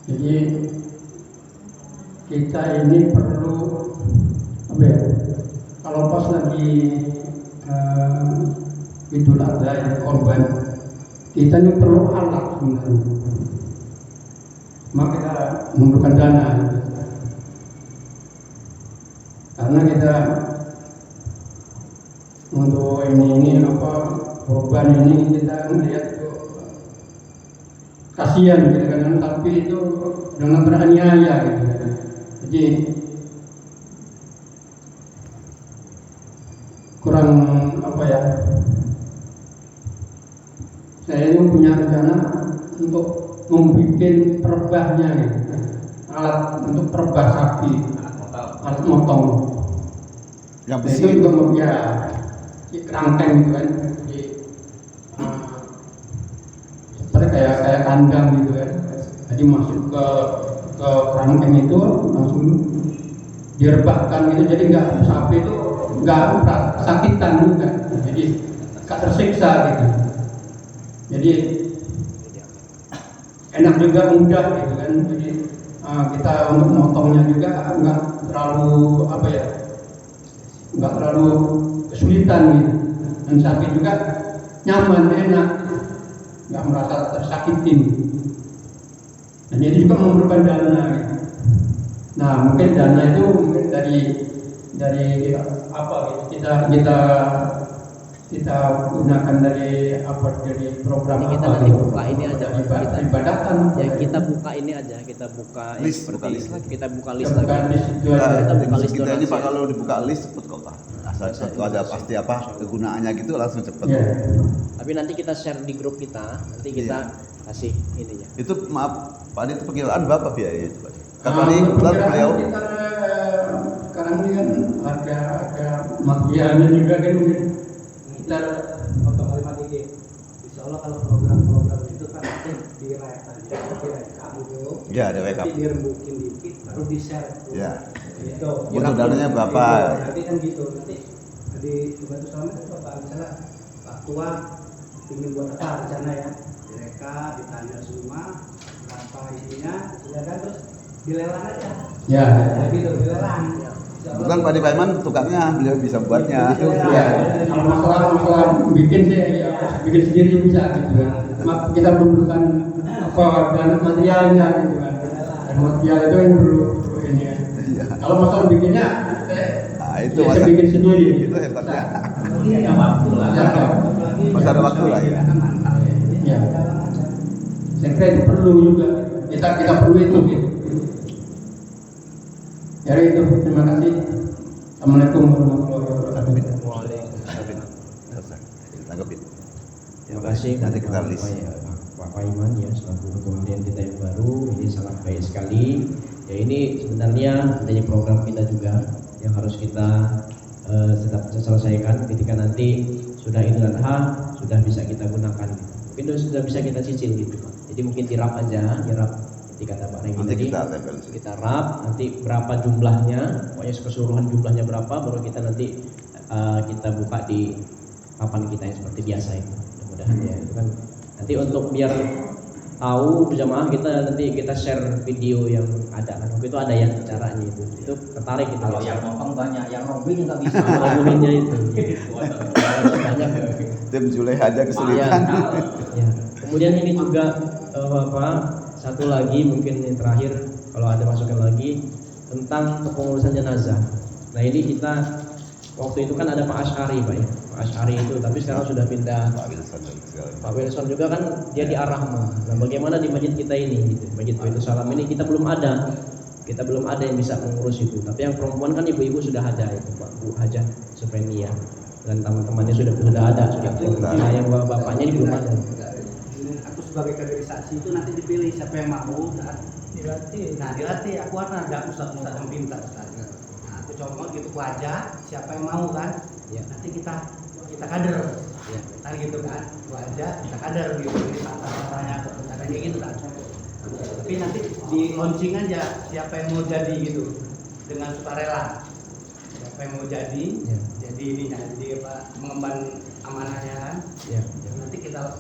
Jadi kita ini perlu apa ya? Kalau pas lagi Idul Adha ya, korban kita ini perlu alat sebenarnya, maka kita memerlukan dana, karena kita untuk ini korban ini kita melihat itu kasihan gitu kan, tapi itu dengan beraniaya gitu kan. Jadi kurang saya ini punya rencana untuk membuat perebahnya gitu, alat untuk perebah sapi, alat motong. Yang Itu juga kerangkeng gitu kan, seperti kayak kandang gitu kan. Jadi masuk ke kerangkeng itu langsung direbahkan gitu, jadi sapi itu nggak sakitan juga, jadi nggak tersiksa gitu. Jadi enak juga, mudah gitu kan. Jadi kita untuk motongnya juga nggak terlalu nggak terlalu kesulitan gitu, dan sapi juga nyaman, enak, nggak merasa tersakitin. Dan ini juga memerlukan dana gitu. Nah, mungkin dana itu mungkin dari apa gitu, kita gunakan dari program Ini kita apa nanti gitu. buka ini aja, Ibadatan ya kita buka ini aja, kita buka List, seperti buka list lagi. kita buka list Kita buka lagi. list itu Nah, aja. Kita buka list kita ini donasi. Pak, kalau dibuka list cepet kok Pak. Asal satu ada pasti kegunaannya gitu langsung cepet. Ya. Tapi nanti kita share di grup kita, nanti kita kasih ininya. Itu maaf Pak, itu perkiraan berapa biaya itu Pak? Kan tadi kebetulan Perkiraan beliau kita sekarang ini kan harga materialnya juga kan mungkin kita Insya Allah kalau program-program itu kan nanti direkam dulu, ya ada backup. nanti dirembukin dikit, baru di share. Ya. Gitu. Untuk dananya berapa? Nanti kan gitu, nanti di Batu Salam itu Pak, misalnya Pak Tua ingin buat apa rencana ya, direkam, ditanya semua berapa isinya, ya kan, terus dilelang aja. ya. Ya gitu, dilelang. Kebetulan Pak Paiman tukangnya, beliau bisa buatnya. Ya, kalau masalah bikin sih, ya, bikin sendiri bisa gitu kan. Kita butuhkan dan materialnya gitu kan. Dan material itu yang perlu ini ya. Iya. Kalau masalah bikinnya, Nah, itu saya masa bikin sendiri. itu hebatnya. Ya, waktu lah. Masih ada waktu lah ya. Ya. Saya kira itu perlu juga. Kita perlu itu gitu. Jadi itu, terima kasih. Assalamualaikum warahmatullahi wabarakatuh. Selesai. Tanggapin. Terima kasih Nanti kita list. Pak Paiman ya selaku ketua harian kita yang baru, ini sangat baik sekali. Ya ini sebenarnya adanya program kita juga yang harus kita tetap selesaikan ketika nanti sudah Idul Adha sudah bisa kita gunakan. Mungkin sudah bisa kita cicil gitu. Jadi mungkin dirap aja, dirap ketika kata Pak Renggi Nanti tadi. kita tempel. Kita rap, nanti berapa jumlahnya, pokoknya keseluruhan jumlahnya berapa, baru kita nanti kita buka di papan kita yang seperti biasa itu. Mudah-mudahan ya itu kan nanti untuk biar tahu berjamaah kita nanti kita share video yang ada kan waktu itu ada ya caranya itu tertarik gitu. Kalau yang ngomong banyak, yang ngomongin nggak bisa. ngomonginnya itu banyak. Tim Juleh aja kesulitan. Ya. Kemudian ini juga satu lagi mungkin yang terakhir kalau ada masukan lagi tentang kepengurusan jenazah. Nah ini kita waktu itu kan ada Pak Asy'ari Pak ya, Pak Asy'ari itu tapi sekarang sudah pindah. Pak Wilson juga kan dia di Ar-Rahmah. Nah bagaimana di masjid kita ini gitu, Masjid Baitul Salam ini kita belum ada yang bisa mengurus itu. Tapi yang perempuan kan ibu-ibu sudah ada itu Pak Bu Hajah Supenia dan teman-temannya sudah ada sudah. Nah yang bapaknya ini belum ada. Aku sebagai kaderisasi itu nanti dipilih siapa yang mau dan dilatih. Nah dilatih, aku ada ustadz-ustadz yang pintar. Nah aku coba gitu aja, siapa yang mau kan? Ya. Nanti kita kader. Ya. Ntar gitu kan, aja kita kader gitu. Ini tata-tatanya, caranya gitu kan. Tapi nanti di launching aja siapa yang mau jadi gitu dengan sukarela. Siapa yang mau jadi, jadi ininya, jadi apa mengemban amanahnya kan. Ya. Nanti kita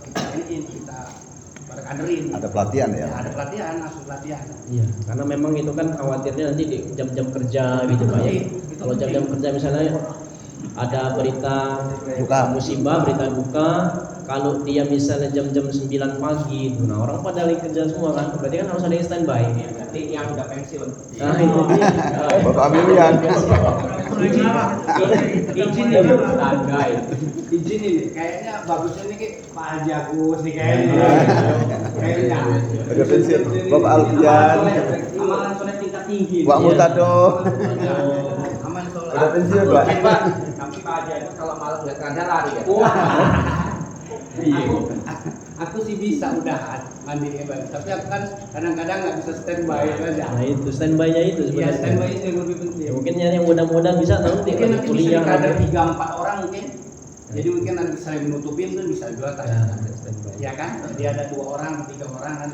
pada kaderin. Ada pelatihan ya. Ada pelatihan, langsung pelatihan. Iya, karena memang itu kan khawatirnya nanti di jam-jam kerja gitu Pak ya. Kalau jam-jam kerja misalnya ada berita Buka. musibah, berita buka, kalau dia misalnya jam-jam 9 pagi, nah orang pada lagi kerja semua kan, berarti kan harus ada yang standby. Nanti yang udah pensiun. Nah itu dia. Bapak Amilian. Izin ini Standby. izin ini kayaknya bagusnya nih Pak Haji Agus nih kayaknya. Kayaknya. Ada pensiun. Bapak Alfian. Amalan soleh tingkat tinggi. Pak Murtado. Aman soleh. Udah pensiun, Pak. Pak, nanti Pak Haji itu kalau malam nggak kerja lari ya. Aku sih bisa udahan mandi hebat, tapi aku kan kadang-kadang nggak bisa standby aja. Nah itu standby-nya itu Iya, sebenarnya. standby itu yang lebih penting. Ya, mungkin yang muda-muda bisa nanti Mungkin lagi nanti kuliah bisa ada nanti. 3-4 orang mungkin. Jadi mungkin nanti saling menutupin kan bisa juga kan. Standby. Ya kan? Dia ada 2 orang, 3 orang kan.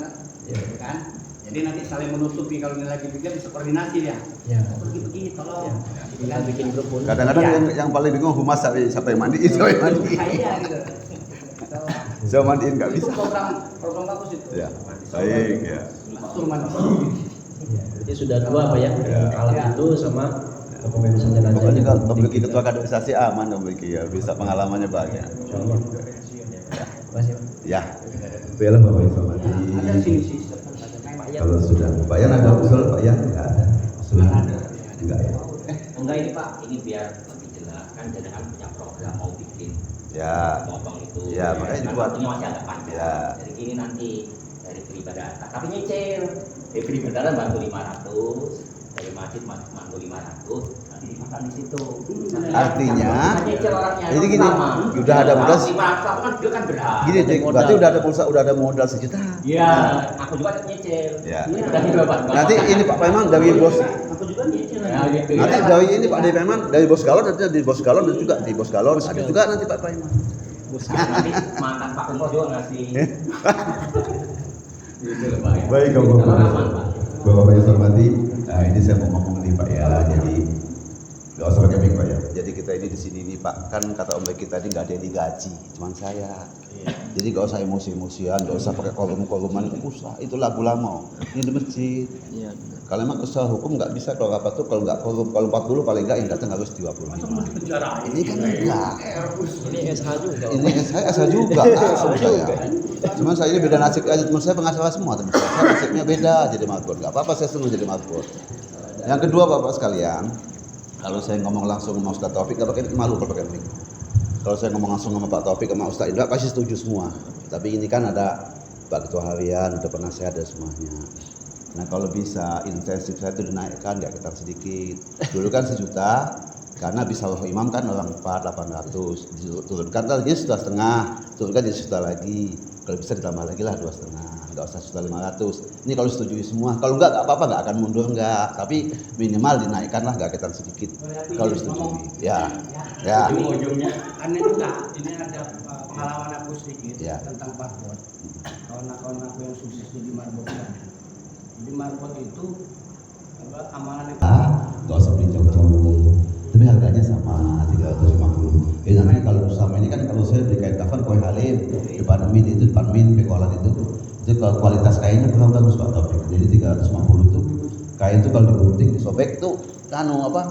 Ya. Kan? Jadi nanti saling menutupi kalau ini lagi bikin bisa koordinasi ya. Ya. Pergi-pergi tolong. Kita bikin grup pun. Kadang-kadang yang paling bingung humas siapa yang mandiin, siapa yang mandiin. Iya gitu. Saya mandiin nggak Itu bisa. program bagus itu. Ya, baik ya. Suruh mandi. Jadi sudah 2 Pak ya, yang alat Ya. itu sama kepengurusan jenazah. Pokoknya kalau memiliki ketua kaderisasi aman, memiliki ya bisa pengalamannya banyak. Insyaallah. Terima kasih Pak. Ya, film Bapak Ibu Ada sini. Kalau sudah Pak Yan ada usul Pak Yan? Enggak ada. Usul ada. Enggak ya. Enggak ini Pak, ini biar lebih jelas kan jangan punya program mau bikin Ya. ngomong itu. Ya, makanya kan dibuat. waktunya masih agak panjang. Ya. Jadi gini nanti dari peribadatan, tapi nyicil. Dari peribadatan bantu 500, dari masjid bantu 500, nanti dimakan di situ. Artinya, nyicil orangnya. jadi gini, udah ada modal. 500 kan juga kan berat. Gini, Dik, berarti udah ada pulsa, udah ada modal 1 juta. Iya, aku juga ada nyicil. Ya. Udah dibabat. Nanti ini Pak Paiman dari bos. Aku juga nyicil. Ya, gitu. Nanti dari ini Pak Paiman dari bos galon, nanti di bos galon dan juga di bos galon ada juga nanti Pak Paiman. Nanti mantan Pak Umar juga ngasih. Gitu loh, Pak. ya. Baik, Kalau aman, Pak. Bapak yang hormati, nah ini saya mau ngomong nih Pak ya, jadi nggak usah pakai mic Pak ya. Jadi kita ini di sini nih Pak, kan kata Om Baik kita ini nggak ada yang digaji, cuman saya. Jadi nggak usah emosi-emosian, nggak usah pakai kolom-koloman, usah itu lagu lama. Ini di masjid. Kalau emang usaha hukum nggak bisa kalau apa tuh kalau nggak kolom kalau 40 paling nggak yang datang harus 25. Ini kan enggak. Ini SH juga. Ini saya asal juga, asal saya. Cuman saya ini beda nasib aja, teman saya pengacara semua, teman saya nasibnya beda jadi marbot. Nggak apa-apa saya senang jadi marbot. Yang kedua Bapak sekalian, kalau saya ngomong langsung sama Ustaz Taufik nggak pakai malu kalau pakai mic. Kalau saya ngomong langsung sama Pak Taufik sama Ustaz Indra pasti setuju semua. Tapi ini kan ada Pak Ketua Harian, ada penasehat dan semuanya. Nah kalau bisa intensif saya itu dinaikkan nggak ketar sedikit. Dulu kan 1 juta, karena bisa imam kan orang 4.800, diturunkan tadinya 1,5, turunkan jadi 1 juta lagi. Kalau bisa ditambah lagi lah 2,5, nggak usah 1.500. Ini kalau setuju semua, kalau nggak apa-apa, nggak akan mundur nggak. Tapi minimal dinaikkan lah, nggak ketar sedikit. Kalau setuju, ya. Ujungnya aneh juga. Ini ada pengalaman aku sedikit Ya. tentang marbot. Kawan-kawan aku yang sukses jadi marbot. Jadi marbot itu amalan itu. Nggak usah beli jauh-jauh. Tapi harganya sama 350. Nanti kalau sama ini kan kalau saya beli kain kafan kue halim depan min pekolan itu kalau kualitas kainnya kurang bagus Pak Taufik. Jadi 350 itu kain itu kalau digunting disobek tuh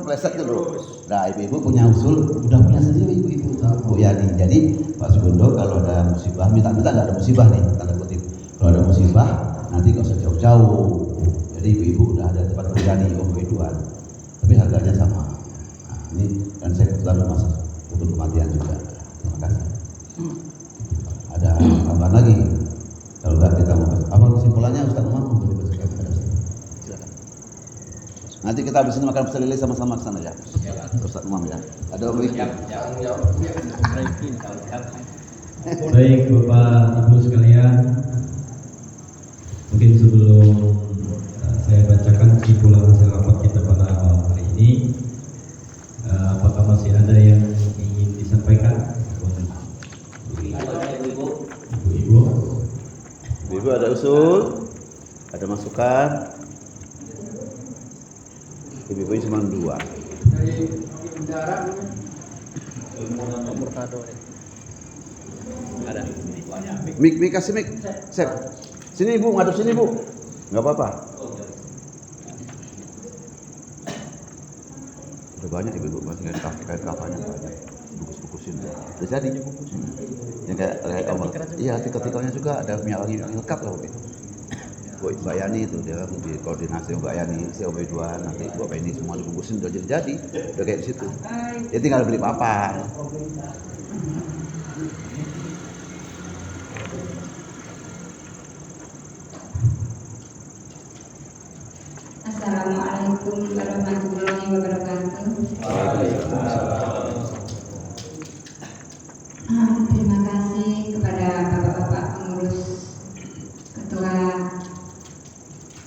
meleset dulu. Nah ibu-ibu punya usul, udah punya sendiri ibu-ibu Bu Yani. Jadi Pak Sugondo kalau ada musibah, minta nggak ada musibah nih tanda kutip. Kalau ada musibah nanti nggak usah jauh-jauh. Jadi ibu-ibu udah ada tempat Bu Yani, Om Ridwan. Tapi harganya sama. Nah, ini dan saya kebetulan masuk hukum kematian juga. Terima kasih. Ada tambahan lagi? Kalau enggak kita mau apa kesimpulannya Ustaz Umar untuk dibacakan kepada Ustaz. Silakan. Nanti kita habis ini makan pecel lele sama-sama ke sana ya. Ustaz Umar ya. Ada Om Riki. Baik Bapak Ibu sekalian, mungkin sebelum saya bacakan kesimpulan hasil rapat kita pada malam hari ini, apakah masih ada yang ingin disampaikan? Ibu-ibu, Ibu ada usul? Ada masukan? Ibu-ibu cuma 2. Dari bendara Ada. Mik kasih mik. Sep. Sini Ibu, ngadep sini Bu. Enggak apa-apa. Udah banyak ibu-ibu masih kain kafannya banyak. Bukus-bukusin. Udah jadi. yang kayak Allah. Iya, tikar-tikarnya juga ada minyak wangi yang lengkap lah begitu. Buat Mbak Yani itu dia di koordinasi Mbak Yani, si Obeduan nanti buat ini semua dibungkusin udah jadi, udah kayak di situ. Ya tinggal beli papan. Assalamualaikum warahmatullahi wabarakatuh. Terima kasih kepada bapak-bapak pengurus, ketua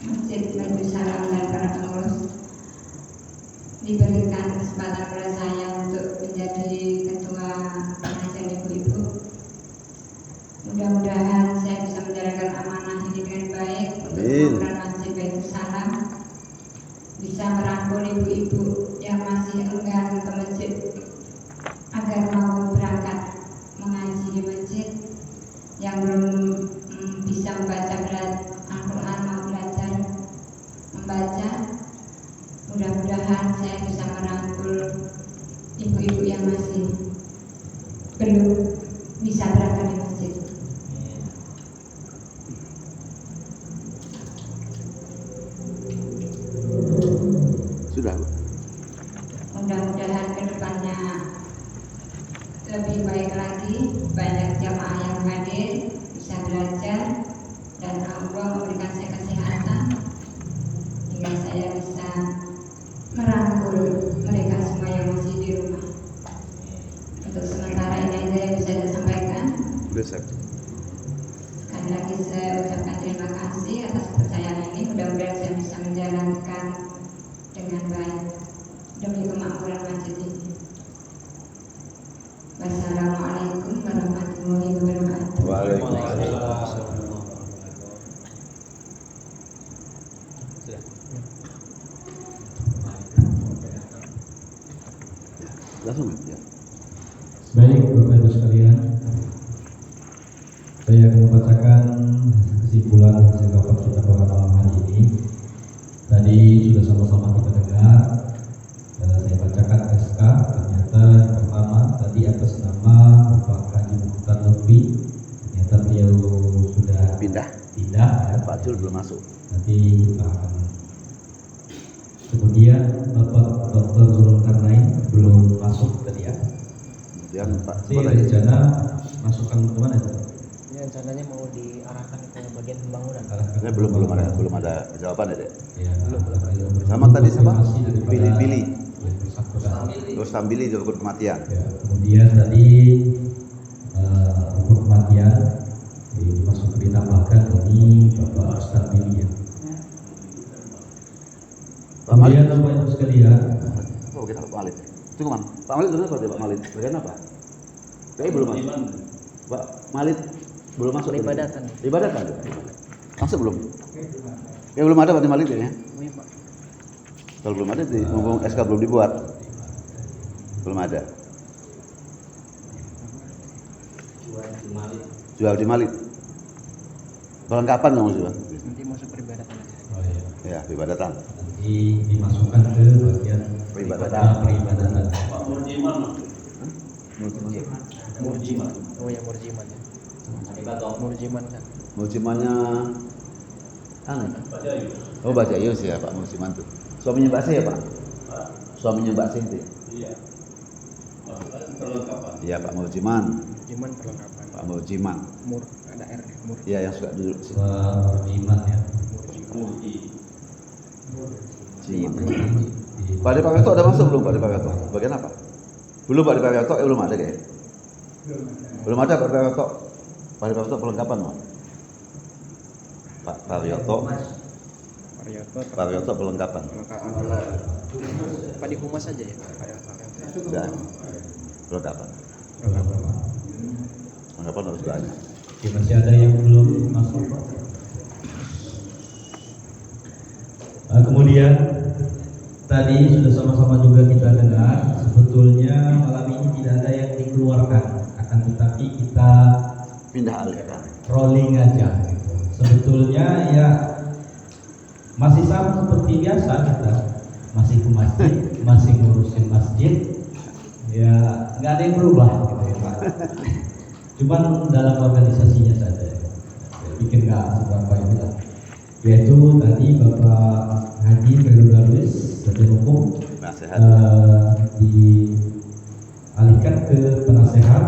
Masjid Baitus Salam dan para pengurus diberikan kesempatan kepada saya untuk menjadi ketua pengajian ibu-ibu. Mudah-mudahan saya bisa menjalankan amanah ini dengan baik untuk pembangunan Masjid Baitus Salam, bisa merangkul ibu-ibu yang masih enggan ke masjid agar mau berangkat mengaji di masjid, yang belum bisa membaca Al-Quran mau belajar membaca. Mudah-mudahan saya bisa merangkul ibu-ibu yang masih belum bisa berangkat di masjid. Sudah, Bu. Mudah-mudahan ke depannya lebih baik lagi, banyak jamaah yang hadir, bisa belajar, dan Allah memberikan saya kesehatan hingga saya bisa merangkul mereka semua yang masih di rumah. Untuk sementara ini aja yang bisa saya sampaikan. Besok. Sekali lagi saya ucapkan terima kasih atas kepercayaan ini. Mudah-mudahan saya bisa menjalankan dengan baik demi kemakmuran masjid ini. Wassalamualaikum warahmatullahi wabarakatuh. Waalaikumsalam. Langsung ya. Baik, Bapak Ibu sekalian, saya akan membacakan kesimpulan hasil rapat kita pada malam hari ini. Tadi sudah sama-sama kita dengar, saya bacakan SK. Ternyata yang pertama tadi atas nama Bapak Haji Mukhtar Lutfi, ternyata beliau sudah Pindah. ya. Pak Jul belum masuk. Nanti kita akan. Kemudian Bapak Dr. Zulkarnain belum masuk tadi ya. Kemudian Pak Jadi rencana masukkan kemana itu? Ini rencananya mau diarahkan ke bagian pembangunan. Saya belum ada jawaban ya, Dek. Ya, Sama tadi sama Billy. Billy. Rostambili di hukum kematian. Ya, kemudian tadi hukum kematian ditambahkan ini Bapak Rostambili ya. Kemudian Bapak Ibu sekalian, Oh, kita Pak Malik. Tunggu, Man. Pak Malik dulu apa, Pak Malik? Bagian apa? Kayaknya belum masuk. Pak Malik belum masuk. Peribadatan. Peribadatan. Masuk belum? Ya belum ada Pak Malik ya. Kalau belum ada, ngomong SK belum dibuat. Belum ada. Jual di Malik. Perlengkapan dong maksudnya. Nanti masuk peribadatan aja. oh iya, Ya, peribadatan. nanti dimasukkan ke bagian Peribadatan. peribadatan. Murjiman. Oh ya Murjiman ya. Murjiman kan. Mujimannya Oh, Pak Jayus ya, Pak Mujiman tuh. Suaminya Mbak Sih ya, Pak? Suaminya Mbak Sih itu. Iya, Pak Mujiman. Murjiman perlengkapan. Pak Mujiman. Mur ada R Mur. Iya, yang suka duduk sih. Iman ya. Pak Depa Weto ada masuk belum Pak Depa Weto? Bagian apa? Belum Pak Depa Weto, belum ada kayaknya. Belum ada Pak Depa Weto. Pak Depa Weto perlengkapan mau. Pak Waryoto. Pak Waryoto perlengkapan. Pak di humas aja ya. Enggak. Perlengkapan. Perlengkapan harus banyak. Oke, masih ada yang belum masuk Pak? Kemudian tadi sudah sama-sama juga kita dengar, sebetulnya malam ini tidak ada yang dikeluarkan, akan tetapi kita Pindah alihkan. rolling aja gitu. Sebetulnya ya masih sama seperti biasa, kita masih ke masjid, masih ngurusin masjid, ya nggak ada yang berubah gitu ya Pak. cuman dalam organisasinya saja. Saya pikir nggak seberapa ini lah. Yaitu tadi Bapak Haji Khairul Darwis Sarjana Hukum dialihkan ke penasehat.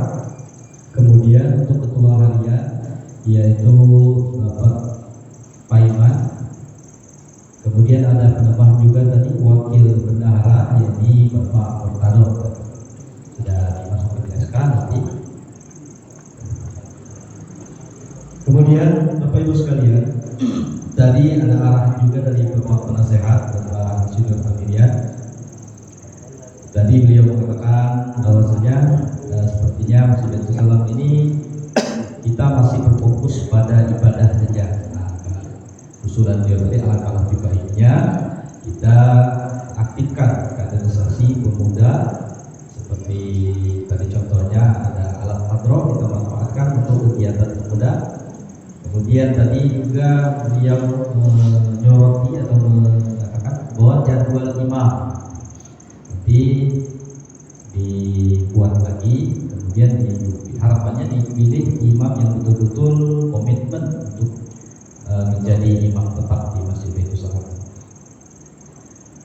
Kemudian untuk ketua harian yaitu Bapak Paiman. Kemudian ada penambahan juga tadi wakil bendahara yakni Bapak Murtado. Sudah dimasukkan di SK nanti. Kemudian Bapak Ibu sekalian, tadi ada arahan juga dari Bapak penasehat Bapak Sidor Amirian. Tadi beliau mengatakan bahwasanya sepertinya Masjid Baitul Salam ini kita masih berfokus pada ibadah saja. Nah, usulan beliau tadi alangkah lebih baiknya kita aktifkan kaderisasi pemuda seperti tadi contohnya ada alat hadroh kita manfaatkan untuk kegiatan pemuda. Kemudian tadi juga beliau menyoroti atau mengatakan bahwa jadwal imam nanti dibuat lagi, kemudian harapannya dipilih imam yang betul-betul komitmen untuk menjadi imam tetap di Masjid Baitul Salam.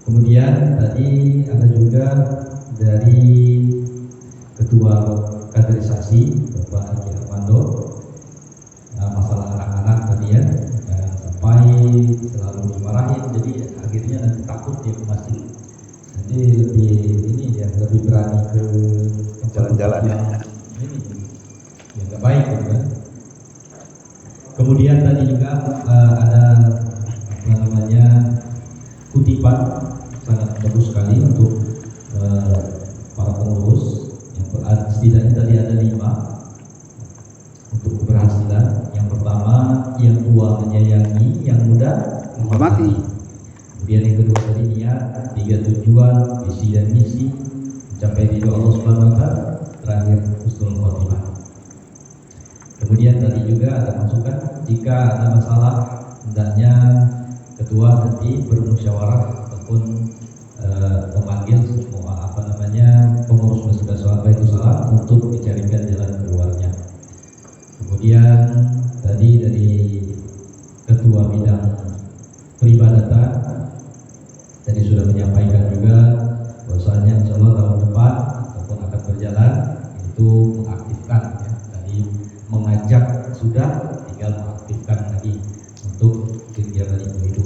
Kemudian tadi ada juga dari ketua kaderisasi Bapak Haji Armando, masalah anak-anak tadi ya, sampai selalu dimarahin, jadi akhirnya nanti takut dia ke masjid. Jadi lebih ini ya, lebih berani ke Jalan-jalan yang ini yang nggak baik gitu kan. Kemudian tadi juga ada apa namanya kutipan sangat bagus sekali untuk para pengurus yang setidaknya tadi ada 5 untuk keberhasilan. Yang pertama, yang tua menyayangi, yang muda menghormati. Kemudian yang kedua tadi niat, 3 tujuan, visi dan misi, mencapai ridho Allah Subhanahu wa taala, terakhir husnul khotimah. Kemudian tadi juga ada masukan jika ada masalah hendaknya ketua nanti bermusyawarah ataupun memanggil semua pengurus Masjid Baitul Salam untuk dicarikan jalan keluarnya. Kemudian tadi dari ketua bidang peribadatan tadi sudah menyampaikan juga bahwasanya insyaallah tahun depan ataupun akan berjalan itu mengaktifkan ya, tadi mengajak sudah, tinggal mengaktifkan lagi untuk kegiatan ibu-ibu.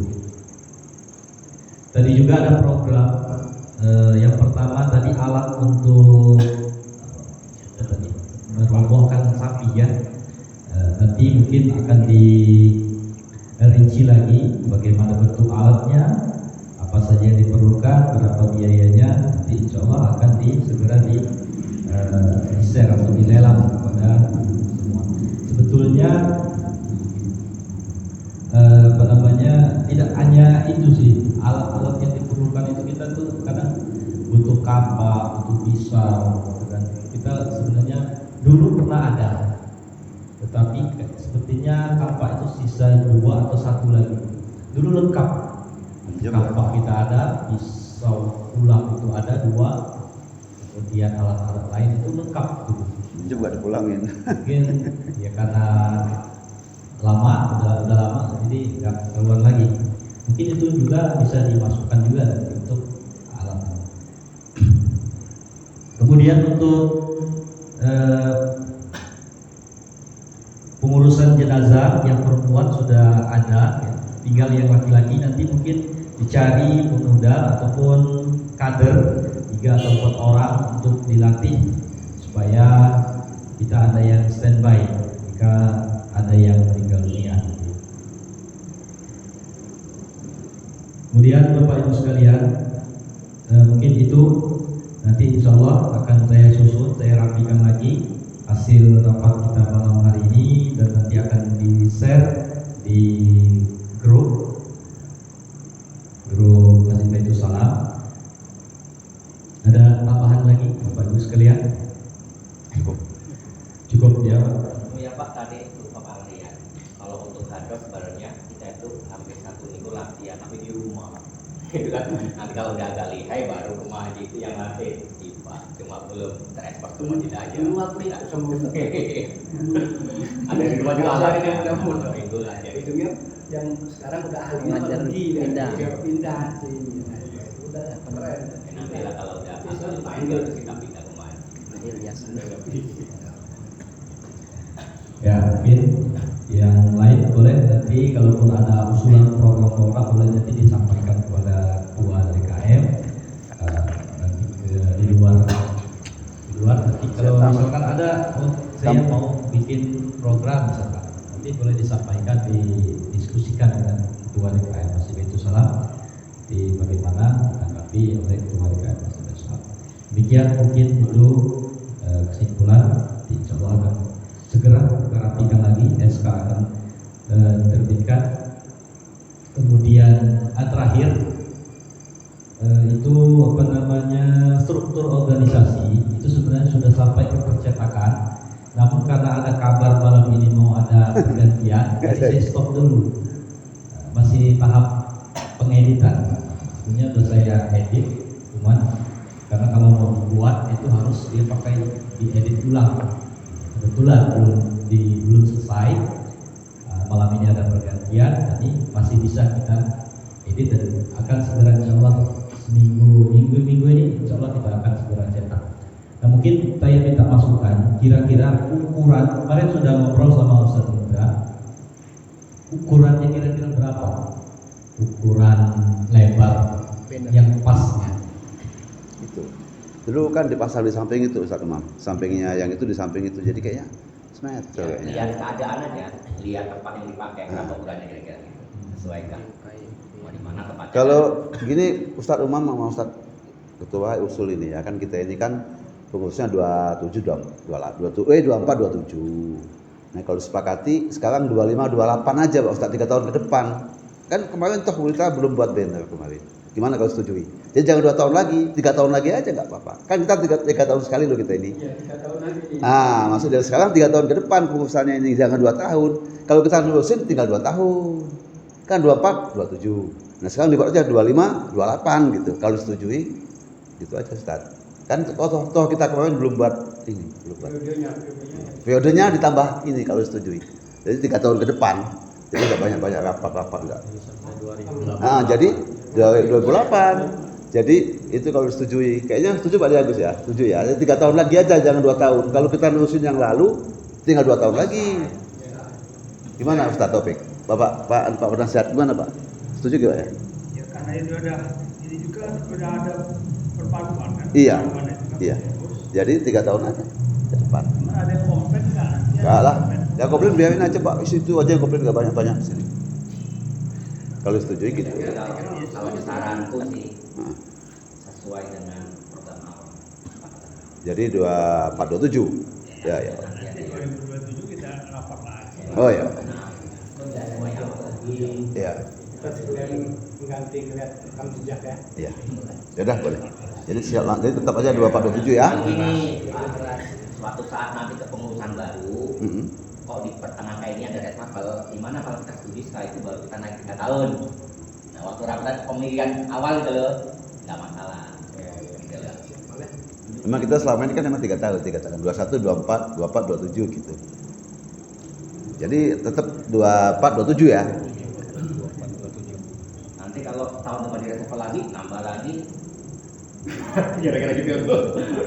Tadi juga ada program yang pertama tadi alat untuk merobohkan sapi ya. Nanti mungkin akan dirinci lagi bagaimana bentuk alatnya, apa saja yang diperlukan, berapa biayanya. Nanti insya Allah akan segera di-share atau dilelang kepada semua. Sebetulnya tidak hanya itu sih, alat-alat yang diperlukan itu kita tuh kadang butuh kapak, butuh pisau, dan kita sebenarnya dulu pernah ada, tetapi sepertinya kapak itu sisa 2 atau 1 lagi. Dulu lengkap, kapak kita ada, pisau ulang itu ada 2, kemudian alat-alat lain itu lengkap dulu. Juga dipulangin. Mungkin ya karena lama, udah lama, jadi nggak keluar lagi. Mungkin itu juga bisa dimasukkan juga untuk alat. Kemudian untuk pengurusan jenazah yang perempuan sudah ada, ya. Tinggal yang laki-laki nanti mungkin dicari pemuda ataupun kader 3 atau 4 orang untuk dilatih supaya kita ada yang standby jika ada yang meninggal dunia. Kemudian Bapak Ibu sekalian, mungkin itu nanti insya Allah akan saya susun, saya rapikan lagi hasil rapat kita malam hari ini dan nanti akan di-share di grup Masjid Baitul Salam. Ada tambahan lagi Bapak Ibu sekalian? Cukup ya Pak? Ya Pak, tadi lupa Pak ya. Kalau untuk hadroh sebenarnya kita itu hampir 1 minggu latihan tapi di rumah. Itu kan Nanti kalau udah agak lihai baru rumah haji itu yang masih IPA, cuma belum terekspor ke Madinah aja. Tidak semua. Ada di rumah juga ada itu lah. Itu yang sekarang udah ahli Ngajar pindah. pindah sih. Udah keren. Nanti lah kalau udah asal dipanggil kita pindah ke mana. Ya, mungkin yang lain boleh nanti kalaupun ada usulan program-program boleh nanti disampaikan kepada ketua DKM nanti di luar nanti kalau misalkan ada saya mau bikin program misalkan nanti boleh disampaikan didiskusikan dengan ketua DKM Masjid Baitul Salam di bagaimana ditanggapi oleh ketua DKM Masjid Baitul Salam. Demikian mungkin dulu kesimpulan, insya Allah akan segera kita rapikan lagi, SK akan diterbitkan. Kemudian terakhir itu apa namanya struktur organisasi itu sebenarnya sudah sampai ke percetakan. Namun karena ada kabar malam ini mau ada pergantian, jadi saya stop dulu. Masih tahap pengeditan. Sebenarnya sudah saya edit, cuman karena kalau mau dibuat itu harus dia pakai diedit ulang. Kebetulan belum selesai. Malam ini ada pergantian, jadi masih bisa kita edit dan akan segera insya Allah minggu ini insya Allah kita akan segera cetak. Nah mungkin saya minta masukan, kira-kira ukuran, kemarin sudah ngobrol sama Ustaz Indra, ukurannya kira-kira berapa? Ukuran lebar yang pasnya. Itu. Dulu kan dipasang di samping itu Ustaz Imam. Sampingnya yang itu di samping itu. Jadi kayaknya semeter kayaknya. Lihat keadaan aja, lihat tempat yang dipakai, berapa ukurannya kira-kira gitu. Sesuaikan. Mau di mana tempatnya. Kalau gini Ustaz Umam sama Ustaz Ketua usul ini ya kan kita ini kan pengurusnya 24 27. Nah kalau disepakati sekarang 25 28 aja Pak Ustaz 3 tahun ke depan. Kan kemarin toh kita belum buat banner kemarin. Gimana kalau setujui? Jadi jangan 2 tahun lagi, 3 tahun lagi aja nggak apa-apa. Kan kita 3 tahun sekali loh kita ini. Iya, 3 tahun lagi. Maksud dari sekarang 3 tahun ke depan pengurusannya ini jangan 2 tahun. Kalau kita nurusin tinggal 2 tahun. Kan 24, 27. Nah sekarang dibuat aja 25, 28 gitu. Kalau setujui, gitu aja Ustaz. Kan toh kita kemarin belum buat ini, belum buat. Periodenya ditambah ini kalau setujui. Jadi 3 tahun ke depan. Jadi nggak banyak-banyak rapat-rapat enggak. Jadi 2028. Jadi itu kalau disetujui, kayaknya setuju Pak Agus ya, setuju ya. Jadi 3 tahun lagi aja, jangan 2 tahun. Kalau kita nerusin yang lalu, tinggal 2 tahun lagi. Gimana Ustaz Taufik? Pak Penasihat gimana Pak? Setuju gak ya? Ya karena itu ini juga sudah ada perpaduan kan. Iya. Jadi 3 tahun aja ke depan. Ada yang komplain kan? Enggak lah. Ya komplain biarin aja Pak. Situ aja yang komplain enggak banyak-banyak sini. Kalau setuju gitu. Kalau saranku sih sesuai dengan program awal. Jadi 2427. Ya. 2027 kita rapat lagi. Oh ya. Iya. Kita sekalian mengganti lihat rekam jejak ya. Iya. Ya udah boleh. Jadi siap nanti tetap aja 2427 ya. Ini suatu saat nanti kepengurusan baru. Kok di pertengahan kayak ini ada reshuffle, gimana kalau kita studi setelah itu baru kita naik 3 tahun. Nah waktu rapat pemilihan awal itu loh nggak masalah. Memang kita selama ini kan memang 3 tahun, 21, 24, 27 gitu. Jadi tetap 24, 27 ya. Nanti kalau tahun depan di reshuffle lagi, nambah lagi. Kira-kira gitu.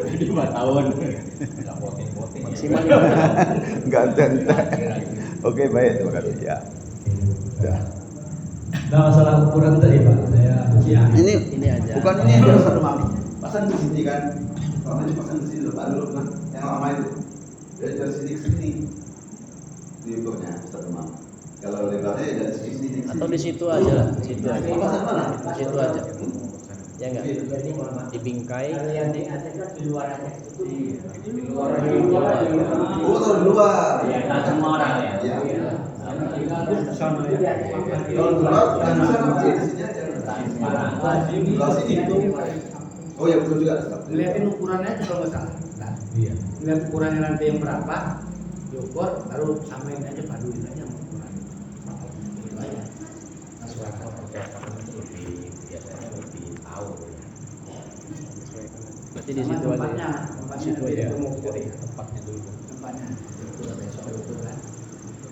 Jadi 4 tahun. Nggak voting. Maksimal Enggak ente. Oke, baik, terima kasih ya. Ya. Nah masalah ukuran tadi Pak, saya Ini aja. bukan ini yang Ustaz Umam. Pasang di sini kan. Kalau ini pasang di sini dulu, dulu kan. Yang lama itu. Dari sini ke sini. Diukurnya Ustaz Umam. Kalau lebarnya dari sini. Atau di situ aja, situ aja. Situ aja. Ya enggak? Dibingkai di luar aja. Di luar. Oh, taruh di luar. Ya, tak semua orang ya. Iya. Kalau Kalau di luar, kan bisa masih di sini aja. Kalau sini. Oh ya betul juga. Lihatin ukurannya aja kalau nggak salah. Nah, Iya. lihat ukurannya nanti yang berapa, diukur, baru samain aja, paduin aja sama ukuran. Itu aja. Suara percetakan itu lebih biasanya lebih Berarti di situ aja. Tempatnya Situ aja. tempatnya dulu. Tempatnya itu besok itu kan.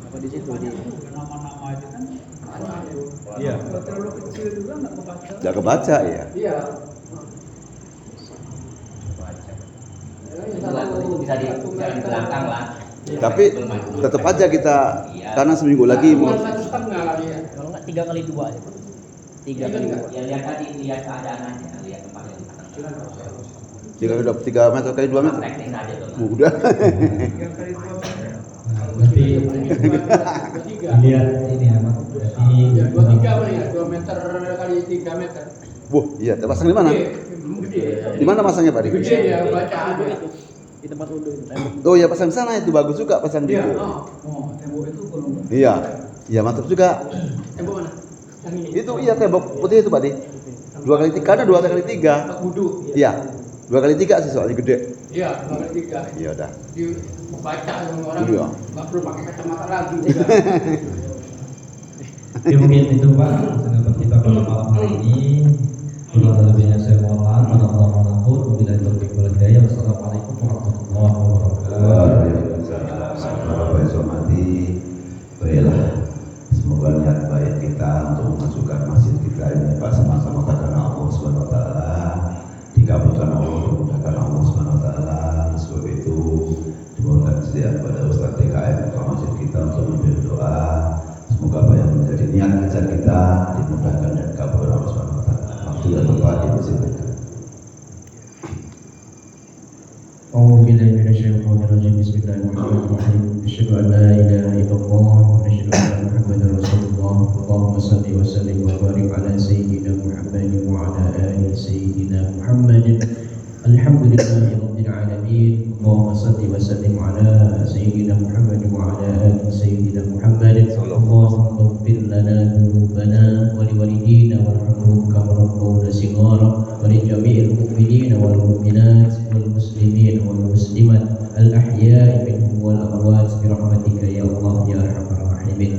Apa di situ di Nama-nama itu kan banyak. Iya. Kalau terlalu kecil juga nggak kebaca. Nggak kebaca ya. Iya. Itu bisa di belakang lah. Tapi tetap aja kita karena seminggu lagi mau 1,5 kali ya. kalau nggak 3x2 aja. 3x2. Ya lihat tadi, lihat keadaan aja, lihat tempat yang dipasang. 3 meter kali 2 meter. Teknis aja tuh. Udah. Berarti Tiga. lihat ini apa? Berarti Ya, 23 boleh ya, 2 meter kali 3 meter. Wah, iya, terpasang di mana? Gede, belum gede. Di mana pasangnya, Pak? Gede dia baca ada. Di tempat wudhu itu. Oh ya, pasang sana itu bagus juga pasang di Iya, situ. Oh, tembok itu belum. Iya. Iya, mantap juga. Tembok mana? Yang ini. Itu iya tembok putih itu, Pak Di. 2x3 ada 2x3. Tempat wudhu. Iya. 2x3 sih soalnya gede. Iya, 2 kali 3. Iya dah. Di membaca sama orang. Iya. Nggak perlu pakai kacamata lagi juga. ya mungkin itu Pak pendapat kita pada malam hari ini. Kurang lebihnya saya mohon maaf. Wabillahi taufiq wal hidayah. Wassalamualaikum warahmatullahi wabarakatuh. Waalaikumsalam. Bapak Ibu mati. Baiklah. Semoga niat baik kita untuk memasukkan masjid kita ini Pak sama-sama karena Allah Subhanahu wa taala dikabulkan Allah, dimudahkan Allah Subhanahu wa taala. Sebab itu dimohonkan setiap pada Ustaz DKM atau masjid kita untuk memberi doa. Semoga apa yang menjadi niat ajar kita dimudahkan dan dikabulkan Allah Subhanahu wa taala. Waktu dan tempat dipersilakan. أعوذ بالله من الشيطان الرجيم بسم الله الرحمن الرحيم أشهد أن لا إله إلا الله وأشهد أن محمدا رسول الله اللهم صل وسلم وبارك على سيدنا محمد وعلى آل سيدنا محمد الحمد لله رب العالمين اللهم صل وسلم على سيدنا محمد وعلى آل سيدنا محمد اللهم اغفر لنا ذنوبنا ولوالدينا وارحمهم كما ربونا صغارا ولجميع المؤمنين والمؤمنات والمسلمين والمسلمات الأحياء منهم والأموات برحمتك يا الله يا أرحم الراحمين.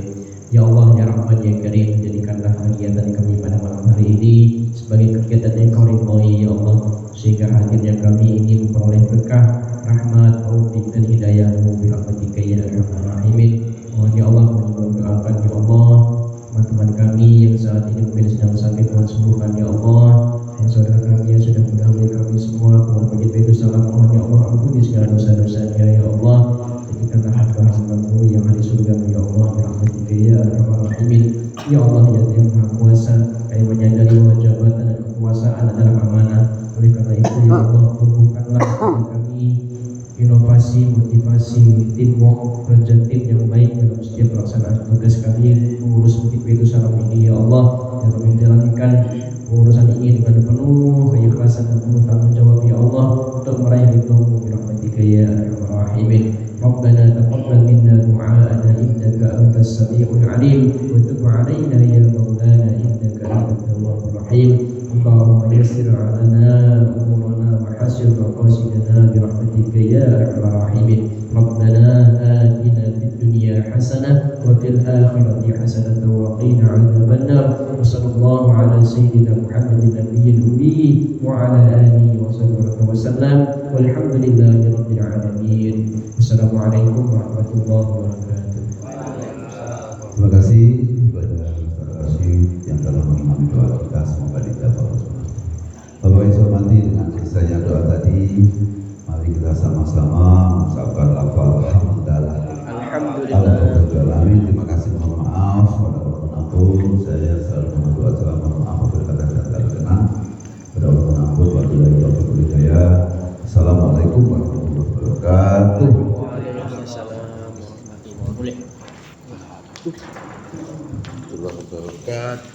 Ya Allah, ya Rahman, ya Karim, jadikanlah kegiatan kami pada malam hari ini sebagai kegiatan yang Kau ridhoi ya Allah, sehingga hadirnya kami ini memperoleh berkah, rahmat, taufik dan hidayah-Mu birahmatika ya arhamar rahimin. Mohon ya Allah, mendoakan ya Allah teman-teman kami yang saat ini mungkin sedang sakit, Tuhan sembuhkan ya Allah. Yang saudara kami yang sudah mendahului kami semua, mohon bagi itu salam, mohon ya Allah ampuni segala dosa-dosanya ya Allah. Jadikanlah hamba-Hamba-Mu yang ada di surga-Mu ya Allah birahmatika ya arhamar rahimin. Ya Allah yang Maha Kuasa, kami menyadari bahwa jabatan dan kekuasaan adalah amanah. Oleh karena itu ya Allah, tumbuhkanlah kami inovasi, motivasi, teamwork, kerja tim yang baik dalam setiap pelaksanaan tugas kami mengurus Bukit Baitul Salam ini ya Allah, dan kami menjalankan pengurusan ini dengan penuh keikhlasan dan penuh tanggung jawab ya Allah untuk meraih ridho-Mu birahmatika ya arhamar rahimin. Rabbana taqabbal minna du'aana innaka antas samiul alim wa tub 'alaina ya maulana innaka antat tawwabur rahim. Allahumma yassir 'alana umurana wa hasil maqasidana birahmatika ya arhamar rahimin. Rabbana atina fid dunya hasanah wa fil akhirati hasanah wa qina 'adzabannar. Wa sallallahu ala sayyidina Muhammadin nabiyil ummi wa ala alihi wa sahbihi wa sallam. Walhamdulillahi rabbil alamin. Assalamualaikum warahmatullahi wabarakatuh. Terima kasih kepada Ustaz Rashid yang telah mengimami doa kita, semoga dijabah Allah SWT. Bapak Ibu hormati, dengan selesainya doa tadi, mari kita sama-sama mengucapkan lafal hamdalah. Alhamdulillah. Terima kasih, mohon maaf pada penonton. Saya selalu berdoa salam mohon maaf apabila kata-kata berkenan. Pada penonton, wabillahi taufiq wal hidayah. Assalamualaikum warahmatullahi wabarakatuh. Waalaikumsalam warahmatullahi wabarakatuh. Warahmatullahi wabarakatuh.